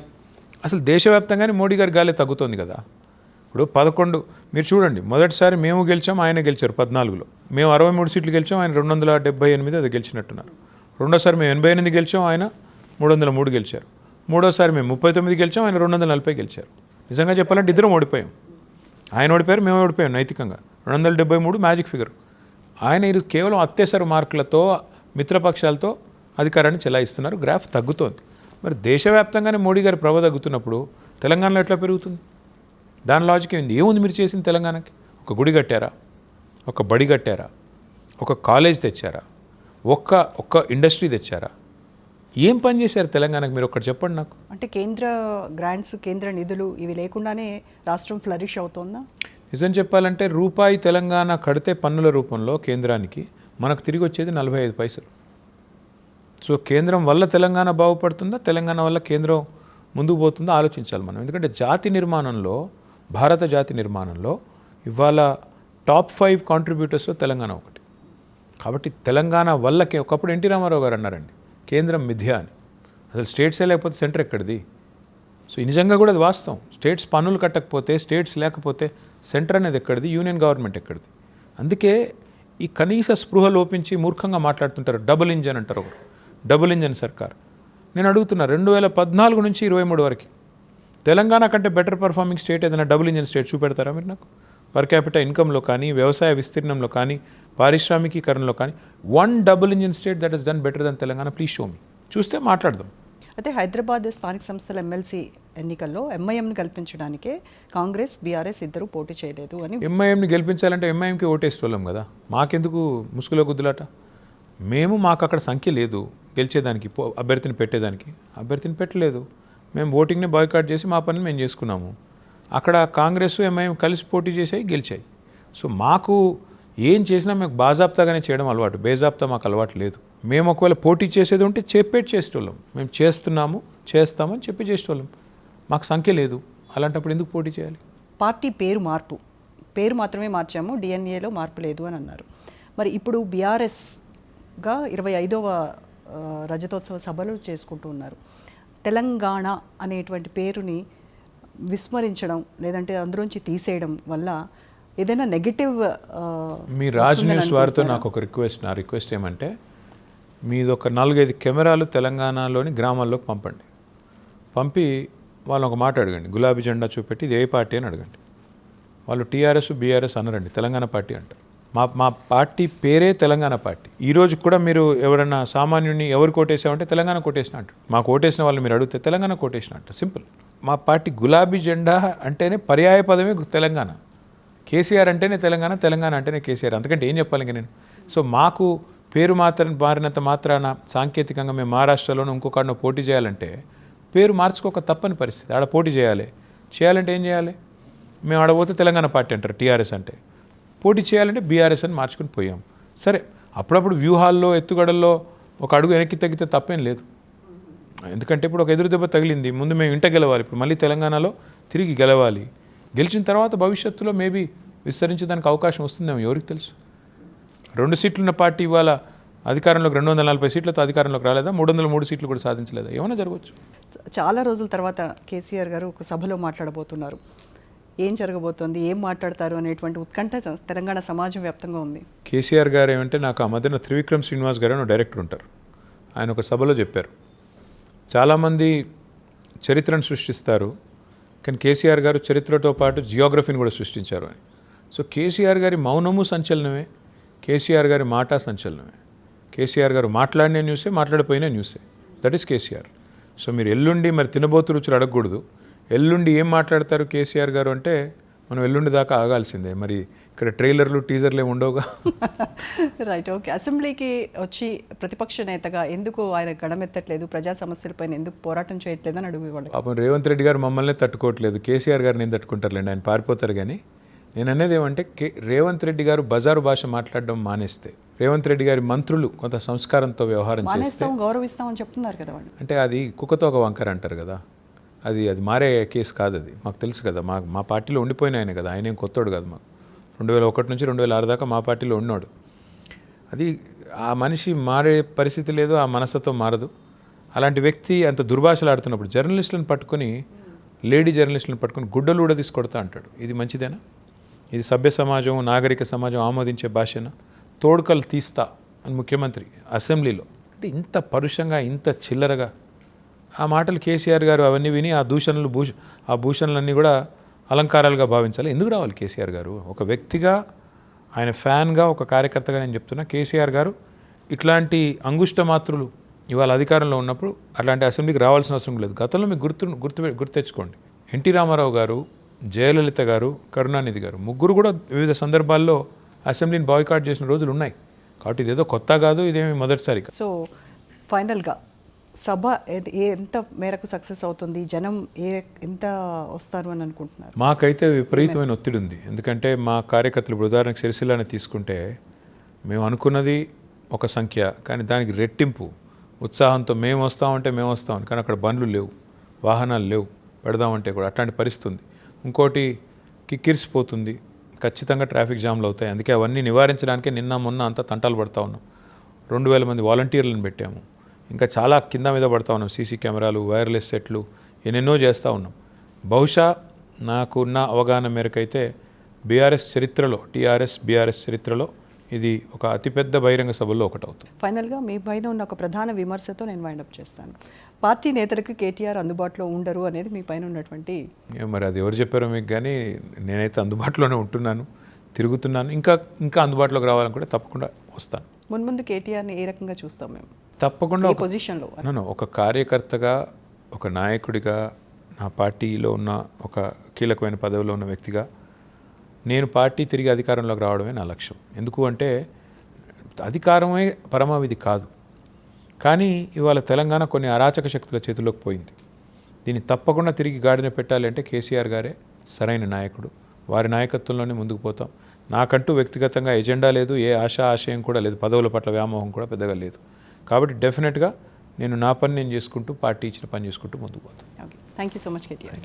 Speaker 2: అసలు దేశవ్యాప్తంగానే మోడీ గారి గాలి తగ్గుతోంది కదా. ఇప్పుడు 11 మీరు చూడండి, మొదటిసారి మేము గెలిచాం, ఆయన గెలిచారు 14లో. మేము 63 సీట్లు గెలిచాం, ఆయన 278 అది గెలిచినట్టున్నారు. రెండోసారి మేము 88 గెలిచాం, ఆయన 303 గెలిచారు. మూడోసారి మేము 39 గెలిచాం, ఆయన 240 గెలిచారు. నిజంగా చెప్పాలంటే ఇద్దరం ఓడిపోయాం. ఆయన ఓడిపోయారు, మేము ఓడిపోయాం నైతికంగా. 273 మ్యాజిక్ ఫిగర్. ఆయన ఇది కేవలం అత్యవసర మార్కులతో మిత్రపక్షాలతో అధికారాన్ని చెలాయిస్తున్నారు. గ్రాఫ్ తగ్గుతోంది. మరి దేశవ్యాప్తంగానే మోడీ గారి ప్రభ తగ్గుతున్నప్పుడు తెలంగాణలో ఎట్లా పెరుగుతుంది? దాని లాజిక్ ఏంది? ఏముంది మీరు చేసింది తెలంగాణకి? ఒక గుడి కట్టారా? ఒక బడి కట్టారా? ఒక కాలేజ్ తెచ్చారా? ఒక్క ఇండస్ట్రీ తెచ్చారా? ఏం పని చేశారు తెలంగాణకు? మీరు ఒక్కటి చెప్పండి నాకు.
Speaker 1: అంటే కేంద్ర గ్రాంట్స్, కేంద్ర నిధులు ఇవి లేకుండానే రాష్ట్రం ఫ్లరిష్ అవుతోందా?
Speaker 2: నిజం చెప్పాలంటే రూపాయి తెలంగాణ కడితే పన్నుల రూపంలో కేంద్రానికి మనకు తిరిగి వచ్చేది 45 పైసలు. సో కేంద్రం వల్ల తెలంగాణ బాగుపడుతుందా, తెలంగాణ వల్ల కేంద్రం ముందుకు పోతుందా ఆలోచించాలి మనం. ఎందుకంటే జాతి నిర్మాణంలో, భారత జాతి నిర్మాణంలో ఇవాళ టాప్ 5 కాంట్రిబ్యూటర్స్లో తెలంగాణ ఒకటి. కాబట్టి తెలంగాణ వల్లకే ఒకప్పుడు ఎన్టీ రామారావు గారు అన్నారండి, కేంద్రం మిథ్య అని. అసలు స్టేట్సే లేకపోతే సెంటర్ ఎక్కడిది? సో నిజంగా కూడా అది వాస్తవం. స్టేట్స్ పన్నులు కట్టకపోతే, స్టేట్స్ లేకపోతే సెంటర్ అనేది ఎక్కడిది? యూనియన్ గవర్నమెంట్ ఎక్కడిది? అందుకే ఈ కనీస స్పృహ లోపించి మూర్ఖంగా మాట్లాడుతుంటారు. డబుల్ ఇంజన్ అంటారు ఒకరు, డబుల్ ఇంజన్ సర్కార్. నేను అడుగుతున్నా, 2014 నుంచి 23 వరకు తెలంగాణ కంటే బెటర్ పర్ఫార్మింగ్ స్టేట్ ఏదైనా డబుల్ ఇంజన్ స్టేట్ చూపెడతారా మీరు నాకు? పర్ క్యాపిటల్ ఇన్కంలో కానీ, వ్యవసాయ విస్తీర్ణంలో కానీ, పారిశ్రామికీకరణలో కానీ, one double engine state that is done better than Telangana. Please show me. చూస్తే మాట్లాడదాం.
Speaker 1: అయితే హైదరాబాద్ స్థానిక సంస్థల ఎమ్మెల్సీ ఎన్నికల్లో ఎంఐఎంని గెలిపించడానికే కాంగ్రెస్, బీఆర్ఎస్ ఇద్దరు పోటీ చేయలేదు అని.
Speaker 2: ఎంఐఎంని గెలిపించాలంటే ఎంఐఎంకి ఓటేసుకోలేం కదా. మాకెందుకు ముసుగులో గుద్దులాట? మాకు అక్కడ సంఖ్య లేదు గెలిచేదానికి, అభ్యర్థిని పెట్టేదానికి. అభ్యర్థిని పెట్టలేదు. మేము ఓటింగ్ని బాయ్కాట్ చేసి మా పని మేము చేసుకున్నాము. అక్కడ కాంగ్రెస్, ఎంఐఎం కలిసి పోటీ చేసాయి, గెలిచాయి. సో మాకు ఏం చేసినా మేము బాజాబ్తాగానే చేయడం అలవాటు, బేజాబ్తా మాకు అలవాటు లేదు. మేము ఒకవేళ పోటీ చేసేది ఉంటే చేసేటోళ్ళం. మేము చేస్తామని చెప్పి చేసేటోళ్ళం. మాకు సంఖ్య లేదు. అలాంటప్పుడు ఎందుకు పోటీ చేయాలి?
Speaker 1: పార్టీ పేరు మాత్రమే మార్చాము, డిఎన్ఏలో మార్పు లేదు అని అన్నారు. మరి ఇప్పుడు బీఆర్ఎస్గా 25వ రజతోత్సవ సభలు చేసుకుంటూ ఉన్నారు. తెలంగాణ అనేటువంటి పేరుని విస్మరించడం లేదంటే అందులోంచి తీసేయడం వల్ల ఏదైనా నెగటివ్
Speaker 2: మీ రాజ్ న్యూస్ వారితో నాకు ఒక రిక్వెస్ట్. నా రిక్వెస్ట్ ఏమంటే, మీది ఒక 4-5 కెమెరాలు తెలంగాణలోని గ్రామాల్లోకి పంపి వాళ్ళని ఒక మాట అడగండి. గులాబీ జెండా చూపెట్టి ఇది ఏ పార్టీ అని అడగండి. వాళ్ళు టీఆర్ఎస్, బీఆర్ఎస్ అనరండి, తెలంగాణ పార్టీ అంటారు. మా పార్టీ పేరే తెలంగాణ పార్టీ. ఈరోజు కూడా మీరు ఎవరైనా సామాన్యుడిని ఎవరు కోటేసామంటే తెలంగాణ కోటేసిన అంటారు. మాకు ఓటేసిన వాళ్ళు మీరు అడిగితే తెలంగాణ కోటేసిన అంటారు. సింపుల్. మా పార్టీ గులాబీ జెండా అంటేనే పర్యాయ పదమే తెలంగాణ. కేసీఆర్ అంటేనే తెలంగాణ, తెలంగాణ అంటేనే కేసీఆర్. అంతకంటే ఏం చెప్పాలి ఇంకా నేను? సో మాకు పేరు మారినంత మాత్రాన సాంకేతికంగా మేము మహారాష్ట్రలోనూ ఇంకొకరినో పోటీ చేయాలంటే పేరు మార్చుకోక తప్పని పరిస్థితి. ఆడ పోటీ చేయాలంటే ఏం చేయాలి? మేము ఆడపోతే తెలంగాణ పార్టీ అంటారు టీఆర్ఎస్ అంటే. పోటీ చేయాలంటే బీఆర్ఎస్ అని మార్చుకుని పోయాం. సరే, అప్పుడప్పుడు వ్యూహాల్లో, ఎత్తుగడల్లో ఒక అడుగు వెనక్కి తగ్గితే తప్పేం లేదు. ఎందుకంటే ఇప్పుడు ఒక ఎదురు దెబ్బ తగిలింది, ముందు మేము ఇంట గెలవాలి, ఇప్పుడు మళ్ళీ తెలంగాణలో తిరిగి గెలవాలి. గెలిచిన తర్వాత భవిష్యత్తులో మేబీ విస్తరించడానికి అవకాశం వస్తుందేమో, ఎవరికి తెలుసు. 2 సీట్లున్న పార్టీ ఇవాళ అధికారంలోకి 240 సీట్లతో అధికారంలోకి రాలేదా? 303 సీట్లు కూడా సాధించలేదా? ఏమైనా జరగవచ్చు.
Speaker 1: చాలా రోజుల తర్వాత కేసీఆర్ గారు ఒక సభలో మాట్లాడబోతున్నారు. ఏం జరగబోతోంది, ఏం మాట్లాడతారు అనేటువంటి ఉత్కంఠ తెలంగాణ సమాజం వ్యాప్తంగా ఉంది.
Speaker 2: కేసీఆర్ గారు ఏమంటే, నాకు ఆ మధ్యన త్రివిక్రమ్ శ్రీనివాస్ గారు అని డైరెక్టర్ ఉంటారు, ఆయన ఒక సభలో చెప్పారు, చాలామంది చరిత్రను సృష్టిస్తారు కానీ కేసీఆర్ గారు చరిత్రతో పాటు జియోగ్రఫీని కూడా సృష్టించారు అని. సో కేసీఆర్ గారి మౌనము సంచలనమే, కేసీఆర్ గారి మాట సంచలనమే. కేసీఆర్ గారు మాట్లాడిన న్యూసే, మాట్లాడిపోయిన న్యూసే. That is KCR. సో మీరు ఎల్లుండి మరి తినబోతు రుచులు అడగకూడదు. ఎల్లుండి ఏం మాట్లాడతారు కేసీఆర్ గారు అంటే మనం ఎల్లుండి దాకా ఆగాల్సిందే. మరి ఇక్కడ ట్రైలర్లు టీజర్లు ఏమి ఉండవుగా.
Speaker 1: Right, okay. అసెంబ్లీకి వచ్చి ప్రతిపక్ష నేతగా ఎందుకు ఆయన గడమెత్తట్లేదు, ప్రజా సమస్యలపైన ఎందుకు పోరాటం చేయట్లేదు అని అడుగు ఇవ్వండి.
Speaker 2: పాపం రేవంత్ రెడ్డి గారు మమ్మల్ని తట్టుకోవట్లేదు, కేసీఆర్ గారిని ఏం తట్టుకుంటారులేండి, ఆయన పారిపోతారు. కానీ నేను అనేది ఏమంటే రేవంత్ రెడ్డి గారు బజారు భాష మాట్లాడడం మానేస్తే, రేవంత్ రెడ్డి గారి మంత్రులు కొంత సంస్కారంతో వ్యవహారం చేస్తే,
Speaker 1: మానేస్తాం గౌరవిస్తామని చెప్తున్నారు కదా వాళ్ళు.
Speaker 2: అంటే అది కుక్కతో ఒక వంకర అంటారు కదా, అది మారే కేసు కాదు. అది మాకు తెలుసు కదా, మా పార్టీలో ఉండిపోయిన ఆయన కదా, ఆయన ఏం కొత్తోడు కాదు. మాకు 2001 నుంచి 2006 దాకా మా పార్టీలో ఉన్నాడు. అది ఆ మనిషి మారే పరిస్థితి లేదు, ఆ మనస్తత్వం మారదు. అలాంటి వ్యక్తి అంత దుర్భాషలు ఆడుతున్నప్పుడు జర్నలిస్టులను పట్టుకొని, లేడీ జర్నలిస్టులను పట్టుకొని గుడ్డలు కూడా తీసుకొడతా అంటాడు. ఇది మంచిదేనా? ఇది సభ్య సమాజం, నాగరిక సమాజం ఆమోదించే భాషనా? తోడుకలు తీస్తా అని ముఖ్యమంత్రి అసెంబ్లీలో, అంటే ఇంత పరుషంగా, ఇంత చిల్లరగా ఆ మాటలు కేసీఆర్ గారు అవన్నీ విని ఆ భూషణలన్నీ కూడా అలంకారాలుగా భావించాలి. ఎందుకు రావాలి కేసీఆర్ గారు? ఒక వ్యక్తిగా, ఆయన ఫ్యాన్గా, ఒక కార్యకర్తగా నేను చెప్తున్నా, కేసీఆర్ గారు ఇట్లాంటి అంగుష్ట మాత్రులు ఇవాళ అధికారంలో ఉన్నప్పుడు అట్లాంటి అసెంబ్లీకి రావాల్సిన అవసరం లేదు. గతంలో మీకు గుర్తు తెచ్చుకోండి, ఎన్టీ రామారావు గారు, జయలలిత గారు, కరుణానిధి గారు ముగ్గురు కూడా వివిధ సందర్భాల్లో అసెంబ్లీని బాయ్కాట్ చేసిన రోజులు ఉన్నాయి. కాబట్టి ఇదేదో కొత్త కాదు, ఇదేమి మొదటిసారి కాదు.
Speaker 1: సో ఫైనల్గా సభ ఎంత మేరకు సక్సెస్ అవుతుంది, జనం ఎంత వస్తారు అని అనుకుంటున్నారు?
Speaker 2: మాకైతే విపరీతమైన ఒత్తిడి ఉంది. ఎందుకంటే మా కార్యకర్తలు, ఇప్పుడు ఉదాహరణకు సిరిసిల్లాని తీసుకుంటే, మేము అనుకున్నది ఒక సంఖ్య, కానీ దానికి రెట్టింపు ఉత్సాహంతో మేము వస్తామని, కానీ అక్కడ బండ్లు లేవు, వాహనాలు లేవు, పెడదామంటే కూడా అట్లాంటి పరిస్థితి ఉంది. ఇంకోటి కిక్కిరిసిపోతుంది, ఖచ్చితంగా ట్రాఫిక్ జామ్లు అవుతాయి. అందుకే అవన్నీ నివారించడానికే నిన్న మొన్న అంతా తంటాలు పడతా ఉన్నాం. 2000 మంది వాలంటీర్లను పెట్టాము. ఇంకా చాలా కింద మీద పడతా ఉన్నాం. సీసీ కెమెరాలు, వైర్లెస్ సెట్లు, ఎన్నెన్నో చేస్తూ ఉన్నాం. బహుశా నాకున్న అవగాహన మేరకైతే టీఆర్ఎస్ బీఆర్ఎస్ చరిత్రలో ఇది ఒక అతిపెద్ద బహిరంగ సభల్లో ఒకటి అవుతుంది.
Speaker 1: ఫైనల్గా మీ పైన ఉన్న ఒక ప్రధాన విమర్శతో నేను వైండప్ చేస్తాను. పార్టీ నేతలకు కేటీఆర్ అందుబాటులో ఉండరు అనేది మీ పైన ఉన్నటువంటి,
Speaker 2: మరి అది ఎవరు చెప్పారో మీకు, కానీ నేనైతే అందుబాటులోనే ఉంటున్నాను, తిరుగుతున్నాను. ఇంకా అందుబాటులోకి రావాలనుకుంటే తప్పకుండా వస్తాను.
Speaker 1: మున్ముందు కేటీఆర్ని ఏ రకంగా చూస్తాం మేము?
Speaker 2: తప్పకుండా
Speaker 1: ఈ పొజిషన్లో
Speaker 2: ఒక కార్యకర్తగా, ఒక నాయకుడిగా, నా పార్టీలో ఉన్న ఒక కీలకమైన పదవిలో ఉన్న వ్యక్తిగా నేను పార్టీ తిరిగి అధికారంలోకి రావడమే నా లక్ష్యం. ఎందుకు అంటే అధికారమే పరమావిధి కాదు, కానీ ఇవాళ తెలంగాణ కొన్ని అరాచక శక్తుల చేతుల్లోకి పోయింది. దీన్ని తప్పకుండా తిరిగి గాడిన పెట్టాలి అంటే కేసీఆర్ గారే సరైన నాయకుడు. వారి నాయకత్వంలోనే ముందుకు పోతాం. నాకంటూ వ్యక్తిగతంగా ఎజెండా లేదు, ఏ ఆశయం కూడా లేదు, పదవుల పట్ల వ్యామోహం కూడా పెద్దగా లేదు. కాబట్టి డెఫినెట్గా నేను నా పని నేను చేసుకుంటూ, పార్టీ ఇచ్చిన పని చేసుకుంటూ ముందుకు పోతాను.
Speaker 1: Okay, thank you so much KTR.